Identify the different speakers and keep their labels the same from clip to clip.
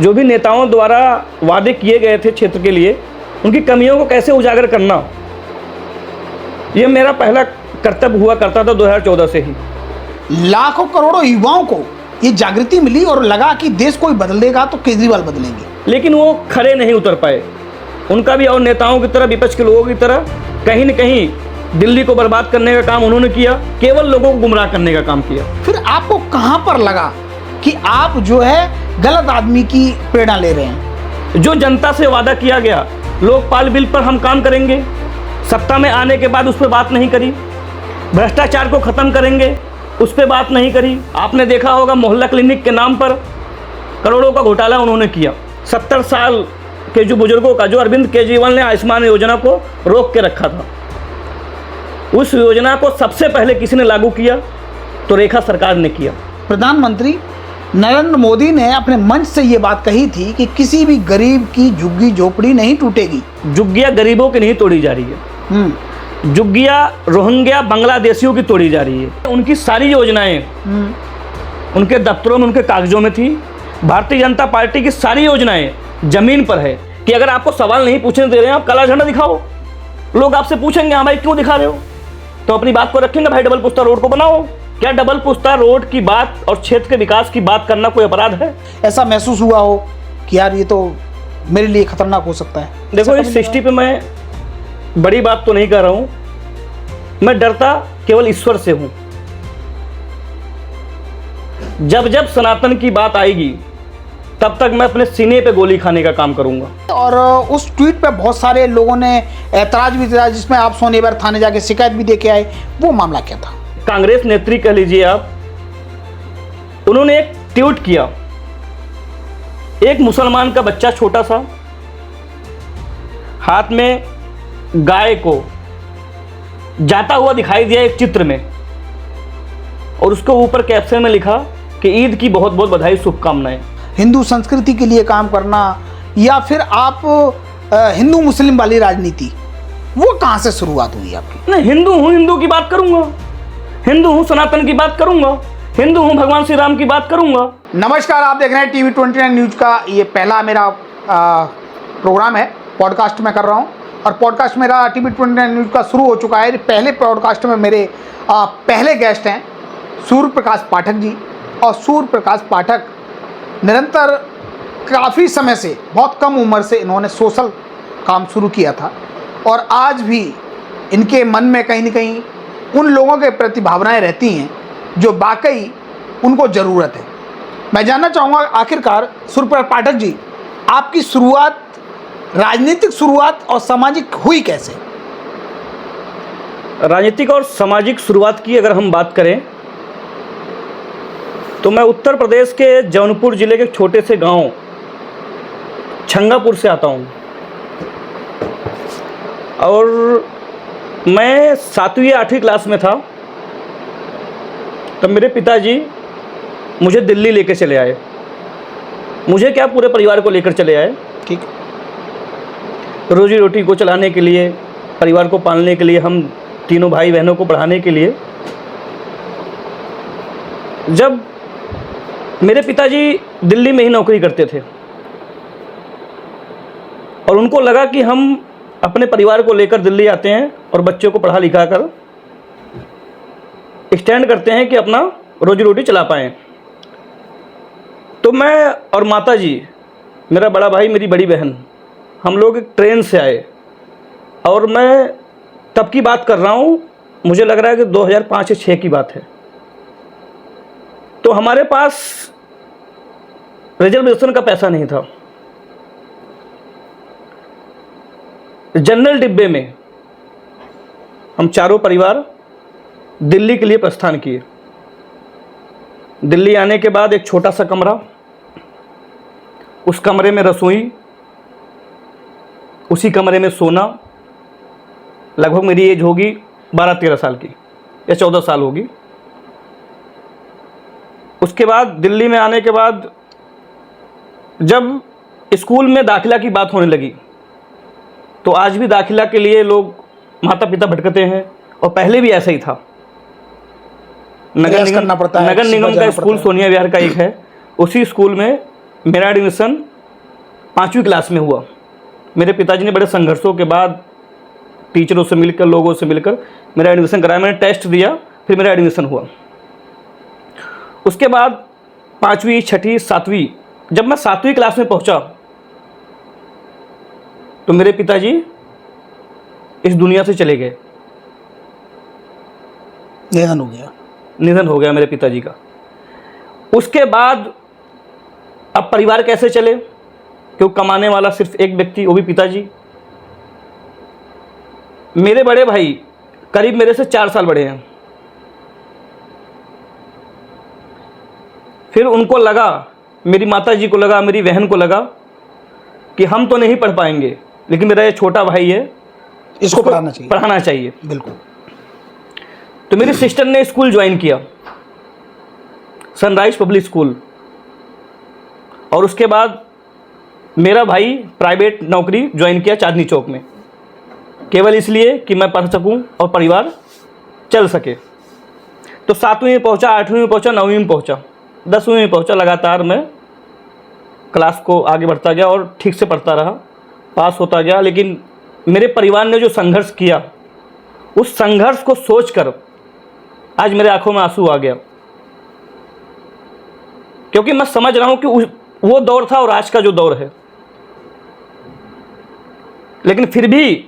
Speaker 1: जो भी नेताओं द्वारा वादे किए गए थे क्षेत्र के लिए, उनकी कमियों को कैसे उजागर करना, ये मेरा पहला कर्तव्य हुआ करता था 2014 से ही।
Speaker 2: लाखों करोड़ों युवाओं को ये जागृति मिली और लगा कि देश कोई बदल देगा तो केजरीवाल बदलेंगे,
Speaker 1: लेकिन वो खड़े नहीं उतर पाए। उनका भी और नेताओं की तरह, विपक्ष के लोगों की तरह कहीं न कहीं दिल्ली को बर्बाद करने का काम उन्होंने किया, केवल लोगों को गुमराह करने का काम किया।
Speaker 2: फिर आपको कहां पर लगा कि आप जो है गलत आदमी की प्रेरणा ले रहे हैं?
Speaker 1: जो जनता से वादा किया गया, लोकपाल बिल पर हम काम करेंगे, सत्ता में आने के बाद उस पर बात नहीं करी। भ्रष्टाचार को खत्म करेंगे, उस पर बात नहीं करी। आपने देखा होगा मोहल्ला क्लिनिक के नाम पर करोड़ों का घोटाला उन्होंने किया। 70 साल के जो बुजुर्गों का, जो अरविंद केजरीवाल ने आयुष्मान योजना को रोक के रखा था, उस योजना को सबसे पहले किसी ने लागू किया तो रेखा सरकार ने किया।
Speaker 2: प्रधानमंत्री नरेंद्र मोदी ने अपने मंच से ये बात कही थी कि किसी भी गरीब की झुग्गी झोपड़ी नहीं टूटेगी।
Speaker 1: झुग्गियां गरीबों की नहीं तोड़ी जा रही है, झुग्गियां रोहिंग्या बांग्लादेशियों की तोड़ी जा रही है। उनकी सारी योजनाएं उनके दफ्तरों में, उनके कागजों में थी। भारतीय जनता पार्टी की सारी योजनाएं जमीन पर है कि अगर आपको सवाल नहीं पूछने दे रहे हैं, आप काला झंडा दिखाओ। लोग आपसे पूछेंगे हाँ भाई क्यों दिखा रहे हो, तो अपनी बात को रखेंगे, भाई डबल पुस्ता रोड को बनाओ। क्या डबल पुस्ता रोड की बात और क्षेत्र के विकास की बात करना कोई अपराध है?
Speaker 2: ऐसा महसूस हुआ हो कि यार ये तो मेरे लिए खतरनाक हो सकता है?
Speaker 1: देखो, इस सृष्टि पे मैं बड़ी बात तो नहीं कर रहा हूं, मैं डरता केवल ईश्वर से हूं। जब जब सनातन की बात आएगी तब तक मैं अपने सीने पे गोली खाने का काम करूंगा।
Speaker 2: और उस ट्वीट पे बहुत सारे लोगों ने ऐतराज भी दिया, जिसमें आप सोनेवार थाने जाके शिकायत भी दे के आए। वो मामला क्या था?
Speaker 1: कांग्रेस नेत्री कह लीजिए आप, उन्होंने एक ट्वीट किया। एक मुसलमान का बच्चा छोटा सा हाथ में गाय को जाता हुआ दिखाई दिया एक चित्र में, और उसके ऊपर कैप्शन में लिखा कि ईद की बहुत बहुत बधाई, शुभकामनाएं।
Speaker 2: हिंदू संस्कृति के लिए काम करना या फिर आप हिंदू मुस्लिम वाली राजनीति, वो कहाँ से शुरुआत हुई आपकी?
Speaker 1: नहीं, हिंदू हूँ, हिंदू की बात करूंगा, हिंदू हूँ, सनातन की बात करूंगा, हिंदू हूँ, भगवान श्री राम की बात करूंगा।
Speaker 2: नमस्कार, आप देख रहे हैं टीवी 29 न्यूज का ये पहला मेरा प्रोग्राम है, पॉडकास्ट में कर रहा हूँ। और पॉडकास्ट मेरा टीवी 29 न्यूज का शुरू हो चुका है। पहले पॉडकास्ट में मेरे पहले गेस्ट हैं सूर्य प्रकाश पाठक जी। और सूर्य प्रकाश पाठक निरंतर काफ़ी समय से, बहुत कम उम्र से इन्होंने सोशल काम शुरू किया था, और आज भी इनके मन में कहीं ना कहीं उन लोगों के प्रति भावनाएं रहती हैं जो वाकई उनको ज़रूरत है। मैं जानना चाहूँगा आखिरकार सूर्य प्रकाश पाठक जी, आपकी शुरुआत, राजनीतिक शुरुआत और सामाजिक हुई कैसे?
Speaker 1: राजनीतिक और सामाजिक शुरुआत की अगर हम बात करें तो मैं उत्तर प्रदेश के जौनपुर जिले के छोटे से गांव छंगापुर से आता हूं, और मैं 7वीं या 8वीं क्लास में था तब मेरे पिताजी मुझे दिल्ली लेकर चले आए। मुझे क्या, पूरे परिवार को लेकर चले आए।
Speaker 2: ठीक,
Speaker 1: रोजी रोटी को चलाने के लिए, परिवार को पालने के लिए, हम तीनों भाई बहनों को पढ़ाने के लिए। जब मेरे पिताजी दिल्ली में ही नौकरी करते थे और उनको लगा कि हम अपने परिवार को लेकर दिल्ली आते हैं और बच्चों को पढ़ा लिखा कर एक्सटेंड करते हैं कि अपना रोजी रोटी चला पाएँ, तो मैं और माता जी, मेरा बड़ा भाई, मेरी बड़ी बहन, हम लोग एक ट्रेन से आए। और मैं तब की बात कर रहा हूँ, मुझे लग रहा है कि 2005 या 6 की बात है। तो हमारे पास रिजर्वेशन का पैसा नहीं था। जनरल डिब्बे में हम चारों परिवार दिल्ली के लिए प्रस्थान किए। दिल्ली आने के बाद एक छोटा सा कमरा, उस कमरे में रसोई, उसी कमरे में सोना। लगभग मेरी एज होगी 12-13 साल की या 14 साल होगी। उसके बाद दिल्ली में आने के बाद जब स्कूल में दाखिला की बात होने लगी, तो आज भी दाखिला के लिए लोग, माता पिता भटकते हैं, और पहले भी ऐसा ही था। नगर निगम का स्कूल सोनिया विहार का एक है, उसी स्कूल में मेरा एडमिशन 5वीं क्लास में हुआ। मेरे पिताजी ने बड़े संघर्षों के बाद टीचरों से मिलकर, लोगों से मिलकर मेरा एडमिशन कराया। मैंने टेस्ट दिया, फिर मेरा एडमिशन हुआ। उसके बाद 5वीं, 6वीं, 7वीं, जब मैं 7वीं क्लास में पहुंचा तो मेरे पिताजी इस दुनिया से चले गए।
Speaker 2: निधन हो गया।
Speaker 1: निधन हो गया मेरे पिताजी का। उसके बाद अब परिवार कैसे चले, क्योंकि कमाने वाला सिर्फ एक व्यक्ति, वो भी पिताजी। मेरे बड़े भाई करीब मेरे से 4 साल बड़े हैं। फिर उनको लगा, मेरी माताजी को लगा, मेरी बहन को लगा कि हम तो नहीं पढ़ पाएंगे, लेकिन मेरा ये छोटा भाई है,
Speaker 2: इसको पढ़ाना चाहिए।
Speaker 1: बिल्कुल। तो मेरी सिस्टर ने स्कूल ज्वाइन किया, सनराइज पब्लिक स्कूल। और उसके बाद मेरा भाई प्राइवेट नौकरी ज्वाइन किया चांदनी चौक में, केवल इसलिए कि मैं पढ़ सकूं और परिवार चल सके। तो 7वीं में पहुंचा, 8वीं में पहुंचा, 9वीं में पहुंचा, 10वीं में पहुंचा। लगातार मैं क्लास को आगे बढ़ता गया और ठीक से पढ़ता रहा, पास होता गया। लेकिन मेरे परिवार ने जो संघर्ष किया, उस संघर्ष को सोचकर आज मेरे आंखों में आंसू आ गया, क्योंकि मैं समझ रहा हूं कि वो दौर था और आज का जो दौर है। लेकिन फिर भी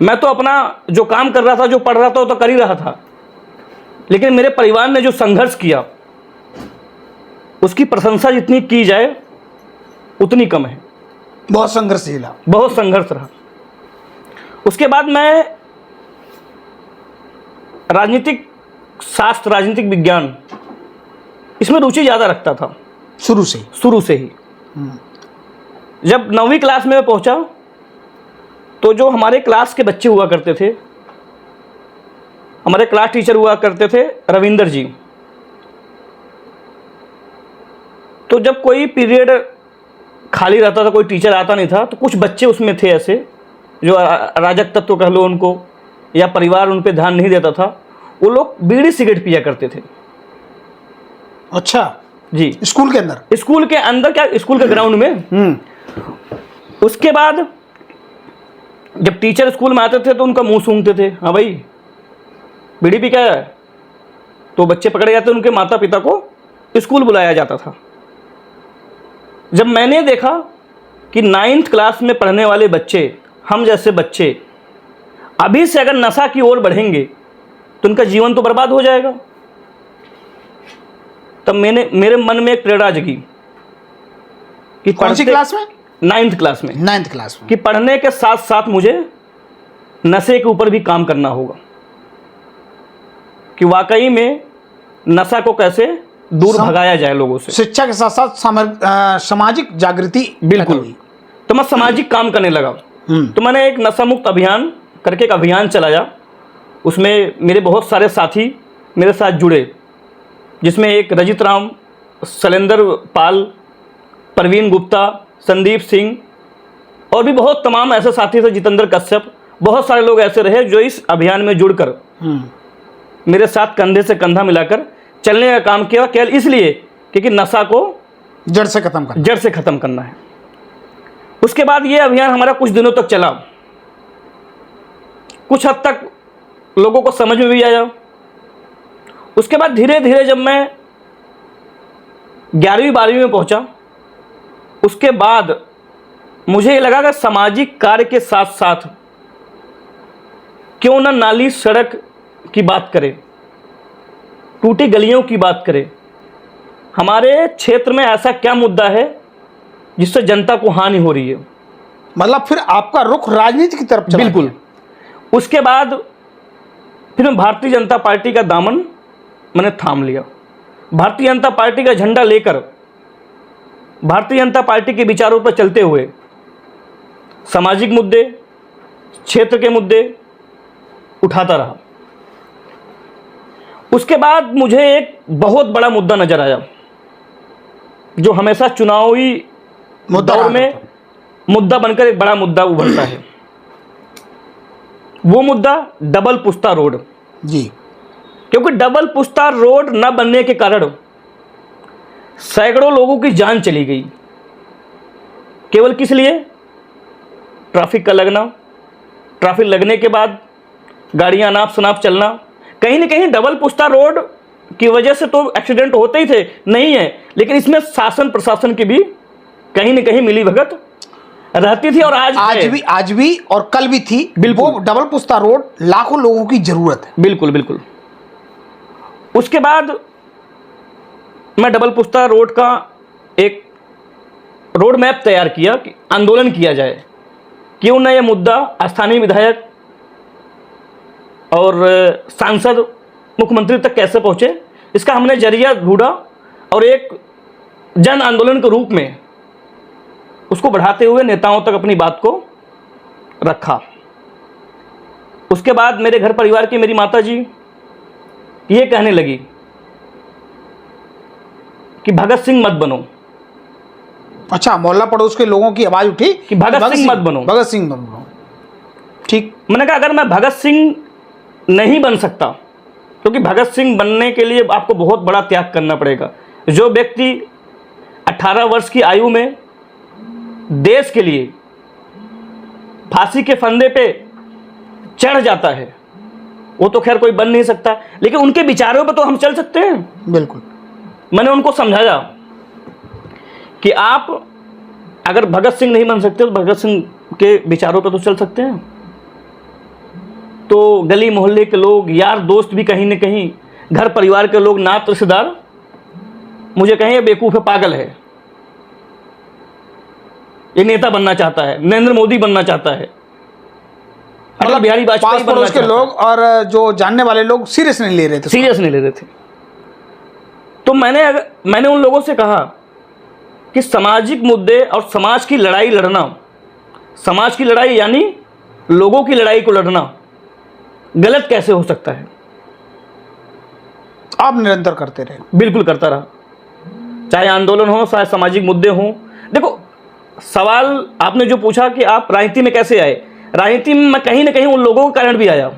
Speaker 1: मैं तो अपना जो काम कर रहा था, जो पढ़ रहा था, वो तो कर ही रहा था। लेकिन मेरे परिवार ने जो संघर्ष किया, उसकी प्रशंसा जितनी की जाए उतनी कम है।
Speaker 2: बहुत संघर्ष झेला,
Speaker 1: बहुत संघर्ष रहा। उसके बाद मैं राजनीतिक शास्त्र, राजनीतिक विज्ञान, इसमें रुचि ज़्यादा रखता था शुरू से ही। जब 9वीं क्लास में मैं पहुंचा तो जो हमारे क्लास के बच्चे हुआ करते थे, हमारे क्लास टीचर हुआ करते थे रविंदर जी। तो जब कोई पीरियड खाली रहता था, कोई टीचर आता नहीं था, तो कुछ बच्चे उसमें थे ऐसे जो अराजक तत्व कह लो उनको, या परिवार उन पे ध्यान नहीं देता था। वो लोग बीड़ी सिगरेट पिया करते थे।
Speaker 2: अच्छा
Speaker 1: जी।
Speaker 2: स्कूल के अंदर
Speaker 1: क्या, स्कूल के ग्राउंड में। उसके बाद जब टीचर स्कूल में आते थे तो उनका मुंह सूंघते थे, हाँ भाई बीड़ी पी क्या है, तो बच्चे पकड़े जाते, उनके माता पिता को स्कूल बुलाया जाता था। जब मैंने देखा कि 9th क्लास में पढ़ने वाले बच्चे, हम जैसे बच्चे अभी से अगर नशा की ओर बढ़ेंगे तो उनका जीवन तो बर्बाद हो जाएगा, तब मेरे मन में एक प्रेरणा जगी कि
Speaker 2: कौन सी क्लास में?
Speaker 1: 9th क्लास में।
Speaker 2: 9th क्लास में।
Speaker 1: कि पढ़ने के साथ साथ मुझे नशे के ऊपर भी काम करना होगा, कि वाकई में नशा को कैसे दूर भगाया जाए लोगों से।
Speaker 2: शिक्षा के साथ साथ सामाजिक जागृति।
Speaker 1: बिल्कुल। तो मैं सामाजिक काम करने लगा। तो मैंने एक नशा मुक्त अभियान करके एक अभियान चलाया। उसमें मेरे बहुत सारे साथी मेरे साथ जुड़े, जिसमें एक रजित राम, शैलेंद्र पाल, परवीन गुप्ता, संदीप सिंह और भी बहुत तमाम ऐसे साथी थे, जितेंद्र कश्यप, बहुत सारे लोग ऐसे रहे जो इस अभियान में जुड़कर मेरे साथ कंधे से कंधा मिलाकर चलने का काम किया, केवल इसलिए क्योंकि नशा को
Speaker 2: जड़ से ख़त्म करना है।
Speaker 1: उसके बाद ये अभियान हमारा कुछ दिनों तक चला, कुछ हद तक लोगों को समझ में भी आया। उसके बाद धीरे धीरे जब मैं 11वीं 12वीं में पहुंचा, उसके बाद मुझे ये लगा कि सामाजिक कार्य के साथ साथ क्यों ना नाली सड़क की बात करें, टूटी गलियों की बात करें। हमारे क्षेत्र में ऐसा क्या मुद्दा है जिससे जनता को हानि हो रही है।
Speaker 2: मतलब फिर आपका रुख राजनीति की तरफ चला।
Speaker 1: बिल्कुल। उसके बाद फिर मैं भारतीय जनता पार्टी का दामन मैंने थाम लिया। भारतीय जनता पार्टी का झंडा लेकर, भारतीय जनता पार्टी के विचारों पर चलते हुए सामाजिक मुद्दे, क्षेत्र के मुद्दे उठाता रहा। उसके बाद मुझे एक बहुत बड़ा मुद्दा नजर आया, जो हमेशा चुनावी दौर में मुद्दा बनकर एक बड़ा मुद्दा उभरता है। वो मुद्दा डबल पुश्ता रोड
Speaker 2: जी।
Speaker 1: क्योंकि डबल पुश्ता रोड न बनने के कारण सैकड़ों लोगों की जान चली गई। केवल किस लिए? ट्रैफिक का लगना, ट्रैफिक लगने के बाद गाड़ियां अनाप शनाप चलना। कहीं ना कहीं डबल पुश्ता रोड की वजह से तो एक्सीडेंट होते ही थे, नहीं है, लेकिन इसमें शासन प्रशासन की भी कहीं ना कहीं मिली भगत रहती थी और
Speaker 2: आज भी और कल भी थी।
Speaker 1: बिल्कुल।
Speaker 2: वो डबल पुश्ता रोड लाखों लोगों की जरूरत है।
Speaker 1: बिल्कुल बिल्कुल। उसके बाद मैं डबल पुश्ता रोड का एक रोड मैप तैयार किया कि आंदोलन किया जाए, क्यों ना ये मुद्दा स्थानीय विधायक और सांसद मुख्यमंत्री तक कैसे पहुंचे, इसका हमने जरिया ढूंढा और एक जन आंदोलन के रूप में उसको बढ़ाते हुए नेताओं तक अपनी बात को रखा। उसके बाद मेरे घर परिवार की मेरी माता जी ये कहने लगी कि भगत सिंह मत बनो।
Speaker 2: अच्छा, मोहल्ला पड़ोस के लोगों की आवाज उठी
Speaker 1: कि भगत सिंह मत बनो,
Speaker 2: भगत सिंह मत बनो। ठीक।
Speaker 1: मैंने कहा अगर मैं भगत सिंह नहीं बन सकता, क्योंकि भगत सिंह बनने के लिए आपको बहुत बड़ा त्याग करना पड़ेगा। जो व्यक्ति 18 वर्ष की आयु में देश के लिए फांसी के फंदे पे चढ़ जाता है, वो तो खैर कोई बन नहीं सकता, लेकिन उनके विचारों पे तो हम चल सकते हैं।
Speaker 2: बिल्कुल। मैंने
Speaker 1: मैंने उनको समझाया कि आप अगर भगत सिंह नहीं बन सकते तो भगत सिंह के विचारों पे तो चल सकते हैं। तो गली मोहल्ले के लोग, यार दोस्त भी कहीं न कहीं, घर परिवार के लोग, नात रिश्तेदार मुझे कहें ये बेवकूफ़ है, पागल है, ये नेता बनना चाहता है, नरेंद्र मोदी बनना चाहता है, अटल बिहारी वाजपेयी बनना
Speaker 2: पड़ोस के
Speaker 1: चाहता है।
Speaker 2: लोग और जो जानने वाले लोग सीरियस नहीं ले रहे थे।
Speaker 1: सीरियस नहीं ले रहे थे। तो मैंने उन लोगों से कहा कि सामाजिक मुद्दे और समाज की लड़ाई लड़ना, समाज की लड़ाई यानी लोगों की लड़ाई को लड़ना गलत कैसे हो सकता है।
Speaker 2: आप निरंतर करते रहे।
Speaker 1: बिल्कुल करता रहा, चाहे आंदोलन हो, चाहे सामाजिक मुद्दे हों। देखो, सवाल आपने जो पूछा कि आप राजनीति में कैसे आए, राजनीति में मैं कहीं ना कहीं उन लोगों के कारण भी आया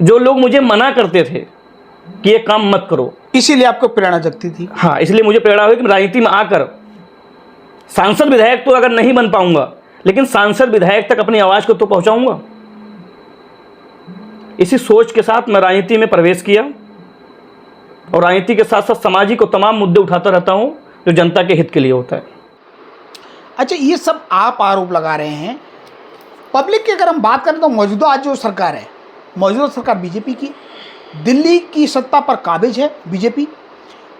Speaker 1: जो लोग मुझे मना करते थे कि ये काम मत करो।
Speaker 2: इसीलिए आपको प्रेरणा जगती थी।
Speaker 1: हाँ, इसलिए मुझे प्रेरणा हुई कि राजनीति में आकर सांसद विधायक तो अगर नहीं बन पाऊंगा, लेकिन सांसद विधायक तक अपनी आवाज़ को तो पहुंचाऊंगा। इसी सोच के साथ मैं राजनीति में प्रवेश किया और राजनीति के साथ साथ सामाजिक और तमाम मुद्दे उठाता रहता हूं जो जनता के हित के लिए होता है।
Speaker 2: अच्छा, ये सब आप आरोप लगा रहे हैं। पब्लिक की अगर हम बात करें तो मौजूदा आज जो सरकार है, मौजूदा सरकार बीजेपी की, दिल्ली की सत्ता पर काबिज है बीजेपी।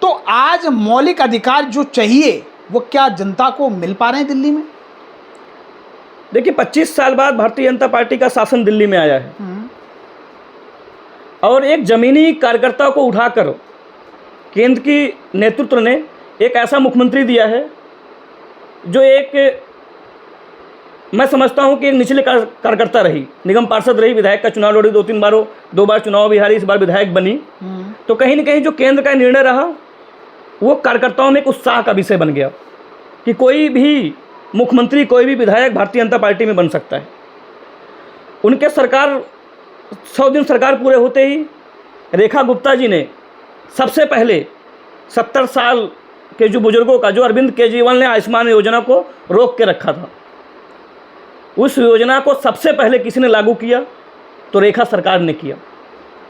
Speaker 2: तो आज मौलिक अधिकार जो चाहिए वो क्या जनता को मिल पा रहे हैं दिल्ली में?
Speaker 1: देखिए, 25 साल बाद भारतीय जनता पार्टी का शासन दिल्ली में आया है और एक जमीनी कार्यकर्ता को उठाकर केंद्र की नेतृत्व ने एक ऐसा मुख्यमंत्री दिया है जो एक, मैं समझता हूं कि एक निचले कार्यकर्ता रही, निगम पार्षद रही, विधायक का चुनाव लड़ी 2-3 बारों, 2 बार चुनाव भी हारी, इस बार विधायक बनी। तो कहीं ना कहीं जो केंद्र का निर्णय रहा वो कार्यकर्ताओं में एक उत्साह का विषय बन गया कि कोई भी मुख्यमंत्री, कोई भी विधायक भारतीय जनता पार्टी में बन सकता है। उनके सरकार 100 दिन सरकार पूरे होते ही रेखा गुप्ता जी ने सबसे पहले 70 साल के जो बुजुर्गों का, जो अरविंद केजरीवाल ने आयुष्मान योजना को रोक के रखा था, उस योजना को सबसे पहले किसी ने लागू किया तो रेखा सरकार ने किया।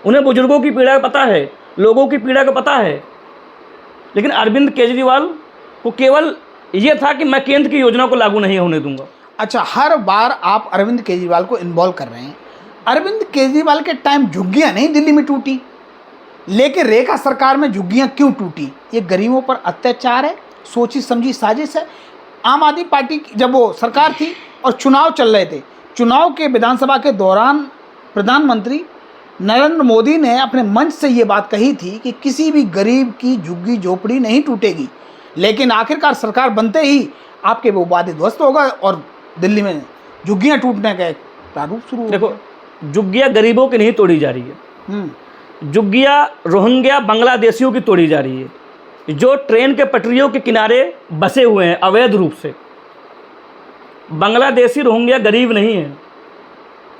Speaker 1: उन्हें बुजुर्गों की पीड़ा का पता है, लोगों की पीड़ा का पता है, लेकिन अरविंद केजरीवाल को केवल ये था कि मैं केंद्र की योजना को लागू नहीं होने दूंगा।
Speaker 2: अच्छा, हर बार आप अरविंद केजरीवाल को इन्वॉल्व कर रहे हैं। अरविंद केजरीवाल के टाइम झुग्गियाँ नहीं दिल्ली में टूटी, लेकिन रेखा सरकार में झुग्गियाँ क्यों टूटी? ये गरीबों पर अत्याचार है, सोची समझी साजिश है। आम आदमी पार्टी की जब वो सरकार थी और चुनाव चल रहे थे, चुनाव के विधानसभा के दौरान प्रधानमंत्री नरेंद्र मोदी ने अपने मंच से ये बात कही थी कि किसी भी गरीब की झुग्गी झोपड़ी नहीं टूटेगी, लेकिन आखिरकार सरकार बनते ही आपके वो वादे ध्वस्त हो गए और दिल्ली में झुग्गियाँ टूटने का एक प्रारूप शुरू हो गया।
Speaker 1: देखो, झुग्गियाँ गरीबों की नहीं तोड़ी जा रही है, झुग्गियाँ रोहिंग्या बांग्लादेशियों की तोड़ी जा रही है जो ट्रेन के पटरियों के किनारे बसे हुए हैं अवैध रूप से। बांग्लादेशी रोहिंग्या गरीब नहीं है,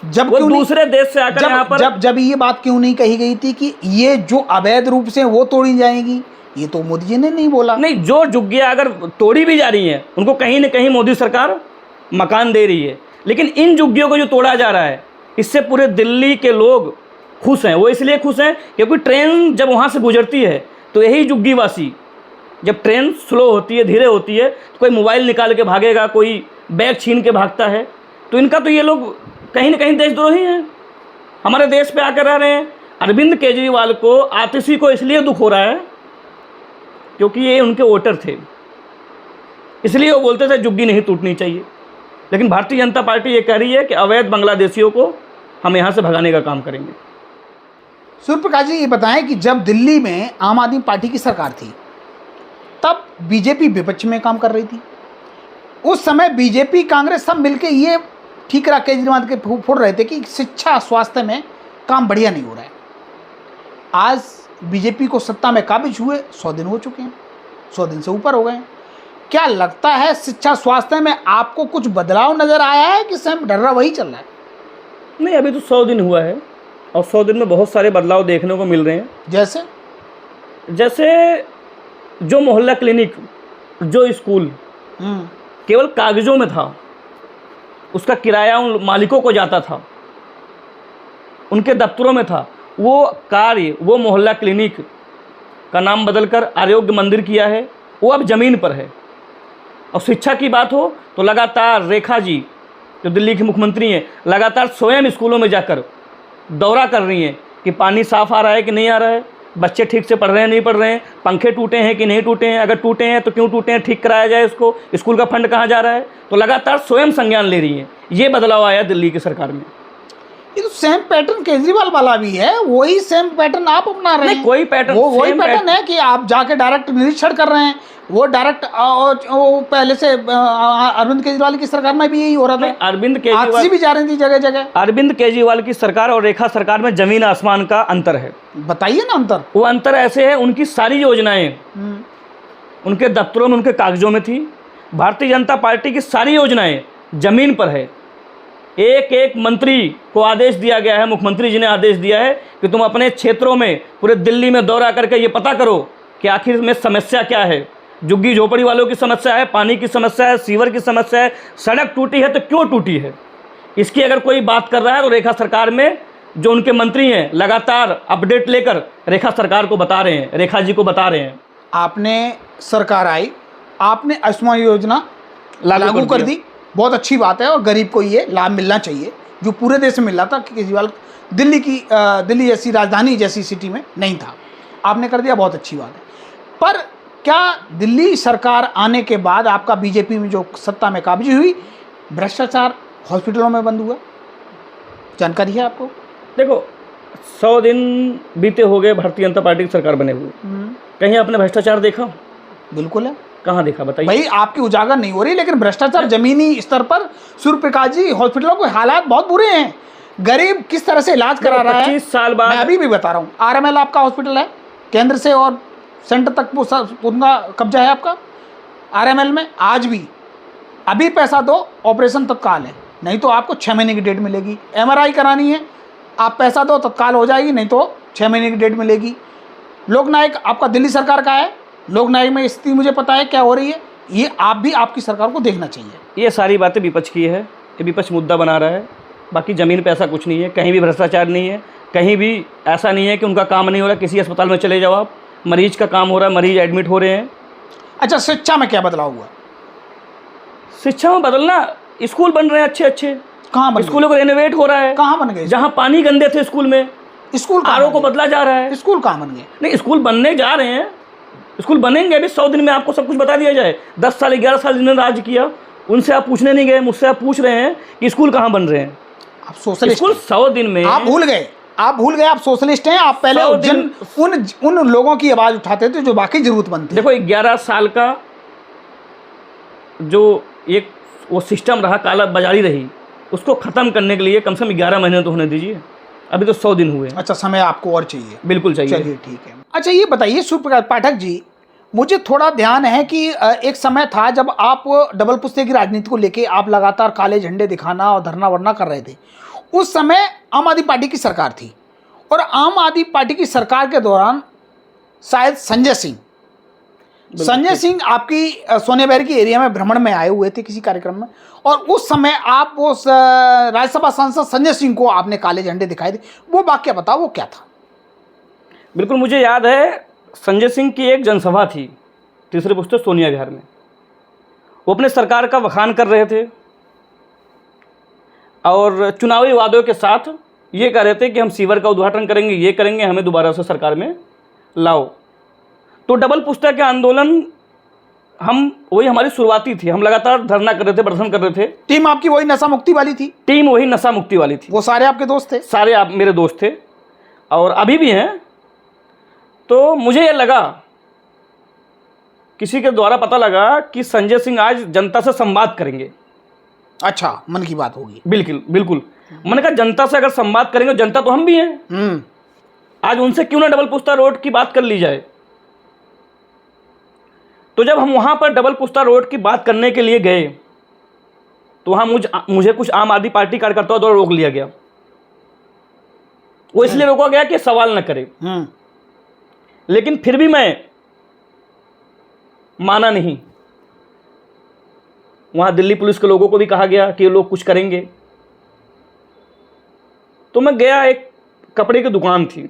Speaker 2: जब
Speaker 1: वो दूसरे देश से आकर यहाँ पर
Speaker 2: जब ये बात क्यों नहीं कही गई थी कि ये जो अवैध रूप से वो तोड़ी जाएंगी, ये तो मोदी जी ने नहीं बोला।
Speaker 1: नहीं, जो झुग्गियाँ अगर तोड़ी भी जा रही हैं उनको कहीं ना कहीं मोदी सरकार मकान दे रही है, लेकिन इन झुग्गियों को जो तोड़ा जा रहा है इससे पूरे दिल्ली के लोग खुश हैं। वो इसलिए खुश हैं क्योंकि ट्रेन जब वहाँ से गुजरती है तो यही झुग्गी वासी, जब ट्रेन स्लो होती है, धीरे होती है, तो कोई मोबाइल निकाल के भागेगा, कोई बैग छीन के भागता है। तो इनका तो ये लोग कहीं ना कहीं देशद्रोही हैं, हमारे देश पे आकर रह रहे हैं। अरविंद केजरीवाल को, आतिशी को इसलिए दुख हो रहा है क्योंकि ये उनके वोटर थे, इसलिए वो बोलते थे झुग्गी नहीं टूटनी चाहिए। लेकिन भारतीय जनता पार्टी ये कह रही है कि अवैध बांग्लादेशियों को हम यहाँ से भगाने का काम करेंगे।
Speaker 2: सूर्य प्रकाश जी, ये बताएं कि जब दिल्ली में आम आदमी पार्टी की सरकार थी तब बीजेपी विपक्ष में काम कर रही थी। उस समय बीजेपी कांग्रेस सब मिलके ये ठीक रहा, केजरीवाल के फोड़ रहे थे कि शिक्षा स्वास्थ्य में काम बढ़िया नहीं हो रहा है। आज बीजेपी को सत्ता में काबिज हुए 100 दिन हो चुके हैं, 100 दिन से ऊपर हो गए हैं। क्या लगता है शिक्षा स्वास्थ्य में आपको कुछ बदलाव नजर आया है कि सेम डर्रा वही चल रहा है?
Speaker 1: नहीं, अभी तो 100 दिन हुआ है और 100 दिन में बहुत सारे बदलाव देखने को मिल रहे हैं। जैसे जो मोहल्ला क्लिनिक, जो स्कूल केवल कागजों में था, उसका किराया उन मालिकों को जाता था, उनके दफ्तरों में था, वो कार्य, वो मोहल्ला क्लिनिक का नाम बदलकर आरोग्य मंदिर किया है, वो अब ज़मीन पर है। और शिक्षा की बात हो तो लगातार रेखा जी जो दिल्ली की मुख्यमंत्री हैं, लगातार स्वयं स्कूलों में जाकर दौरा कर रही हैं कि पानी साफ़ आ रहा है कि नहीं आ रहा है, बच्चे ठीक से पढ़ रहे हैं नहीं पढ़ रहे हैं, पंखे टूटे हैं कि नहीं टूटे हैं, अगर टूटे हैं तो क्यों टूटे हैं, ठीक कराया जाए इसको, स्कूल का फंड कहाँ जा रहा है। तो लगातार स्वयं संज्ञान ले रही हैं। ये बदलाव आया दिल्ली की सरकार में।
Speaker 2: ये तो सेम पैटर्न केजरीवाल वाला भी है, वही सेम पैटर्न आप अपना रहे हैं।
Speaker 1: कोई पैटर्न,
Speaker 2: वो वही पैटर्न है कि आप जाके डायरेक्ट निरीक्षण कर रहे हैं। वो डायरेक्ट पहले से अरविंद केजरीवाल की सरकार में भी यही हो रहा था।
Speaker 1: अरविंद केजरीवाल
Speaker 2: भी जा रही थी जगह जगह।
Speaker 1: अरविंद केजरीवाल की सरकार और रेखा सरकार में जमीन आसमान का अंतर है।
Speaker 2: बताइए ना अंतर।
Speaker 1: वो अंतर ऐसे है, उनकी सारी योजनाएं उनके दफ्तरों में, उनके कागजों में थी। भारतीय जनता पार्टी की सारी योजनाएं जमीन पर है। एक एक मंत्री को आदेश दिया गया है, मुख्यमंत्री जी ने आदेश दिया है कि तुम अपने क्षेत्रों में, पूरे दिल्ली में दौरा करके ये पता करो कि आखिर में समस्या क्या है। झुग्गी झोपड़ी वालों की समस्या है, पानी की समस्या है, सीवर की समस्या है, सड़क टूटी है तो क्यों टूटी है, इसकी अगर कोई बात कर रहा है तो रेखा सरकार में जो उनके मंत्री हैं लगातार अपडेट लेकर रेखा सरकार को बता रहे हैं, रेखा जी को बता रहे हैं।
Speaker 2: आपने सरकार आई, आपने आयुष्मान योजना लागू कर दी, बहुत अच्छी बात है, और गरीब को ये लाभ मिलना चाहिए जो पूरे देश में मिल रहा था। केजरीवाल दिल्ली जैसी राजधानी जैसी सिटी में नहीं था, आपने कर दिया, बहुत अच्छी बात है। पर क्या दिल्ली सरकार आने के बाद आपका बीजेपी में जो सत्ता में काबिज हुई, भ्रष्टाचार हॉस्पिटलों में बंद हुआ? जानकारी है आपको?
Speaker 1: देखो, 100 दिन बीते हो गए भारतीय जनता पार्टी की सरकार बने हुए, कहीं आपने भ्रष्टाचार देखा?
Speaker 2: बिल्कुल है।
Speaker 1: कहाँ देखा बताइए?
Speaker 2: भाई आपकी उजागर नहीं हो रही, लेकिन भ्रष्टाचार जमीनी स्तर पर। सूर्य प्रकाश जी, हॉस्पिटलों के हालात बहुत बुरे हैं, गरीब किस तरह से इलाज करा रहा है।
Speaker 1: 25 साल बाद,
Speaker 2: मैं अभी भी बता रहा हूँ, RML आपका हॉस्पिटल है, केंद्र से और सेंटर तक उनका कब्जा है आपका RML में। आज भी अभी पैसा दो, ऑपरेशन तत्काल है, नहीं तो आपको 6 महीने की डेट मिलेगी। MRI करानी है, आप पैसा दो तत्काल हो जाएगी, नहीं तो 6 महीने की डेट मिलेगी। लोकनायक आपका दिल्ली सरकार का है, लोकनायक में स्थिति मुझे पता है क्या हो रही है। ये आप भी आपकी सरकार को देखना चाहिए।
Speaker 1: ये सारी बातें विपक्ष की है, ये विपक्ष मुद्दा बना रहा है। बाकी ज़मीन पे ऐसा कुछ नहीं है, कहीं भी भ्रष्टाचार नहीं है, कहीं भी ऐसा नहीं है कि उनका काम नहीं हो रहा। किसी अस्पताल में चले जाओ आप, मरीज का काम हो रहा है, मरीज एडमिट हो रहे हैं।
Speaker 2: अच्छा, शिक्षा में क्या बदलाव हुआ?
Speaker 1: शिक्षा में बदलना, स्कूल बन रहे हैं अच्छे अच्छे।
Speaker 2: कहाँ बन?
Speaker 1: स्कूलों को रेनोवेट हो रहा है।
Speaker 2: कहाँ बन गए?
Speaker 1: जहाँ पानी गंदे थे स्कूल में,
Speaker 2: स्कूल
Speaker 1: RO को बदला जा रहा है।
Speaker 2: स्कूल कहाँ बन गए?
Speaker 1: नहीं, स्कूल बनने जा रहे हैं, स्कूल बनेंगे अभी 100 दिन में, आपको सब कुछ बता दिया जाए। 10 साल 11 साल जिन्होंने राज किया उनसे आप पूछने नहीं गए, मुझसे आप पूछ रहे हैं कि स्कूल कहाँ बन रहे हैं।
Speaker 2: आप सोशलिस्ट,
Speaker 1: स्कूल 100 दिन में
Speaker 2: आप भूल गए, आप सोशलिस्ट हैं। आप पहले उन लोगों की आवाज़ उठाते थे जो बाकी जरूरतमंद थे।
Speaker 1: देखो, 11 साल का जो एक वो सिस्टम रहा, काला बाजारी रही, उसको ख़त्म करने के लिए कम से कम 11 महीने तो होने दीजिए। अभी तो 100 दिन हुए।
Speaker 2: अच्छा, समय आपको और चाहिए?
Speaker 1: बिल्कुल चाहिए।
Speaker 2: चलिए ठीक है। अच्छा, ये बताइए सूर्य प्रकाश पाठक जी, मुझे थोड़ा ध्यान है कि एक समय था जब आप डबल पुश्ते की राजनीति को लेके आप लगातार काले झंडे दिखाना और धरना वरना कर रहे थे। उस समय आम आदमी पार्टी की सरकार थी, और आम आदमी पार्टी की सरकार के दौरान शायद संजय सिंह संजय सिंह आपकी सोनेबहर की एरिया में भ्रमण में आए हुए थे किसी कार्यक्रम में, और उस समय आप उस राज्यसभा सांसद संजय सिंह को आपने काले झंडे दिखाए थे, वो वाक्य बताओ वो क्या था?
Speaker 1: बिल्कुल मुझे याद है, संजय सिंह की एक जनसभा थी तीसरे पुस्ते सोनिया विहार में। वो अपने सरकार का बखान कर रहे थे और चुनावी वादों के साथ ये कह रहे थे कि हम सीवर का उद्घाटन करेंगे, ये करेंगे, हमें दोबारा से सरकार में लाओ। तो डबल पुस्तक के आंदोलन वही हमारी शुरुआती थी, हम लगातार धरना कर रहे थे, प्रदर्शन कर रहे थे।
Speaker 2: टीम आपकी वही नशा मुक्ति वाली थी?
Speaker 1: टीम वही नशा मुक्ति वाली थी।
Speaker 2: वो सारे आपके दोस्त थे?
Speaker 1: सारे आप मेरे दोस्त थे और अभी भी हैं। तो मुझे ये लगा, किसी के द्वारा पता लगा कि संजय सिंह आज जनता से संवाद करेंगे।
Speaker 2: अच्छा, मन की बात होगी।
Speaker 1: बिल्कुल बिल्कुल, मैंने कहा जनता से अगर संवाद करेंगे, जनता तो हम भी हैं, आज उनसे क्यों ना डबल पुस्ता रोड की बात कर ली जाए। तो जब हम वहां पर डबल पुस्ता रोड की बात करने के लिए गए तो वहां मुझे कुछ आम आदमी पार्टी कार्यकर्ताओं द्वारा रोक लिया गया। वो इसलिए रोका गया कि सवाल न करे, लेकिन फिर भी मैं माना नहीं। वहां दिल्ली पुलिस के लोगों को भी कहा गया कि ये लोग कुछ करेंगे। तो मैं गया, एक कपड़े की दुकान थी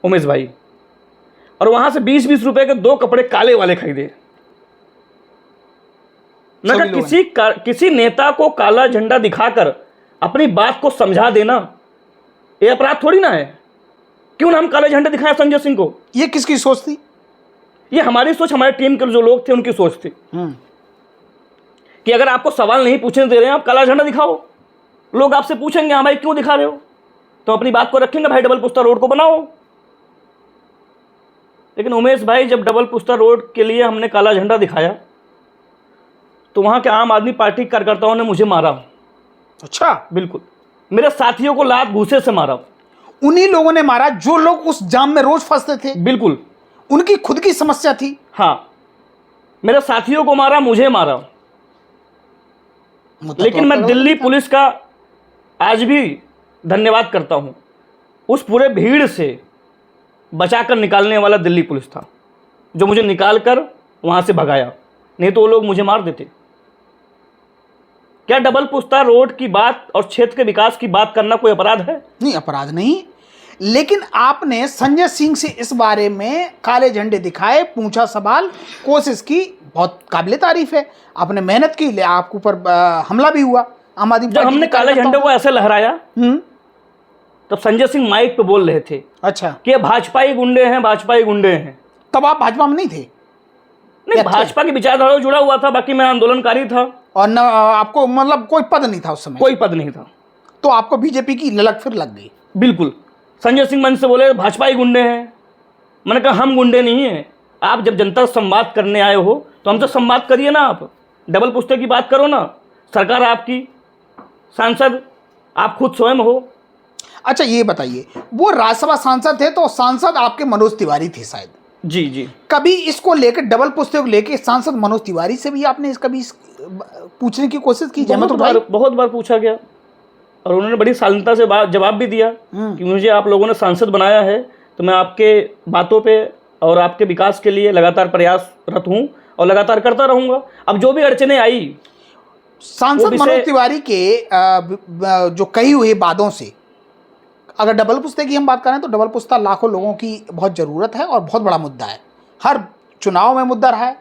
Speaker 1: उमेश भाई, और वहां से 20-20 रुपए के 2 कपड़े काले वाले खरीदे। मैं कहा किसी नेता को काला झंडा दिखाकर अपनी बात को समझा देना ये अपराध थोड़ी ना है। क्यों ना हम काले झंडे दिखाएं संजय सिंह को?
Speaker 2: ये किसकी सोच थी?
Speaker 1: ये हमारी सोच, हमारे टीम के जो लोग थे उनकी सोच थी कि अगर आपको सवाल नहीं पूछने दे रहे हैं, आप काला झंडा दिखाओ। लोग आपसे पूछेंगे हाँ भाई क्यों दिखा रहे हो, तो अपनी बात को रखेंगे, भाई डबल पुस्ता रोड को बनाओ। लेकिन उमेश भाई, जब डबल पुस्ता रोड के लिए हमने काला झंडा दिखाया तो वहां के आम आदमी पार्टी कार्यकर्ताओं ने मुझे मारा।
Speaker 2: अच्छा? बिल्कुल।
Speaker 1: मेरे साथियों को लात घूसे से मारा।
Speaker 2: उन्हीं लोगों ने मारा जो लोग उस जाम में रोज फंसते थे?
Speaker 1: बिल्कुल।
Speaker 2: उनकी खुद की समस्या थी।
Speaker 1: हाँ, मेरे साथियों को मारा, मुझे मारा। लेकिन मैं दिल्ली पुलिस का आज भी धन्यवाद करता हूं। उस पूरे भीड़ से बचाकर निकालने वाला दिल्ली पुलिस था, जो मुझे निकालकर वहां से भगाया, नहीं तो वो लोग मुझे मार देते। क्या डबल पुस्ता रोड की बात और क्षेत्र के विकास की बात करना कोई अपराध है?
Speaker 2: नहीं, अपराध नहीं। लेकिन आपने संजय सिंह से इस बारे में काले झंडे दिखाए, पूछा सवाल, कोशिश की, बहुत काबिले तारीफ है। आपने मेहनत की, आपके ऊपर हमला भी हुआ आम आदमी
Speaker 1: जब हमने काले झंडे को ऐसे लहराया तब संजय सिंह माइक पे बोल रहे थे।
Speaker 2: अच्छा।
Speaker 1: कि भाजपाई गुंडे हैं, भाजपाई गुंडे हैं।
Speaker 2: तब आप भाजपा में नहीं थे?
Speaker 1: नहीं, भाजपा की विचारधारा से जुड़ा हुआ था, बाकी मैं आंदोलनकारी था।
Speaker 2: और न आपको मतलब कोई पद नहीं था उस समय?
Speaker 1: कोई पद नहीं था।
Speaker 2: तो आपको बीजेपी की ललक फिर लग गई?
Speaker 1: बिल्कुल। संजय सिंह मंच से बोले भाजपाई गुंडे हैं। मैंने कहा हम गुंडे नहीं हैं। आप जब जनता से संवाद करने आए हो तो हमसे संवाद करिए ना। आप डबल पुस्ते की बात करो ना। सरकार आपकी, सांसद आप खुद स्वयं हो।
Speaker 2: अच्छा, ये बताइए, वो राज्यसभा सांसद थे तो सांसद आपके मनोज तिवारी थे शायद?
Speaker 1: जी जी।
Speaker 2: कभी इसको लेकर, डबल पुस्ते को लेकर सांसद मनोज तिवारी से भी आपने कभी पूछने की कोशिश की?
Speaker 1: बहुत बार पूछा गया और उन्होंने बड़ी शालीनता से जवाब भी दिया कि मुझे आप लोगों ने सांसद बनाया है तो मैं आपके बातों पे और आपके विकास के लिए लगातार प्रयासरत हूँ और लगातार करता रहूँगा। अब जो भी अड़चने आई,
Speaker 2: सांसद मनोज तिवारी के जो कही हुई बातों से, अगर डबल पुस्ते की हम बात करें तो डबल पुस्ता लाखों लोगों की बहुत ज़रूरत है और बहुत बड़ा मुद्दा है, हर चुनाव में मुद्दा रहा है।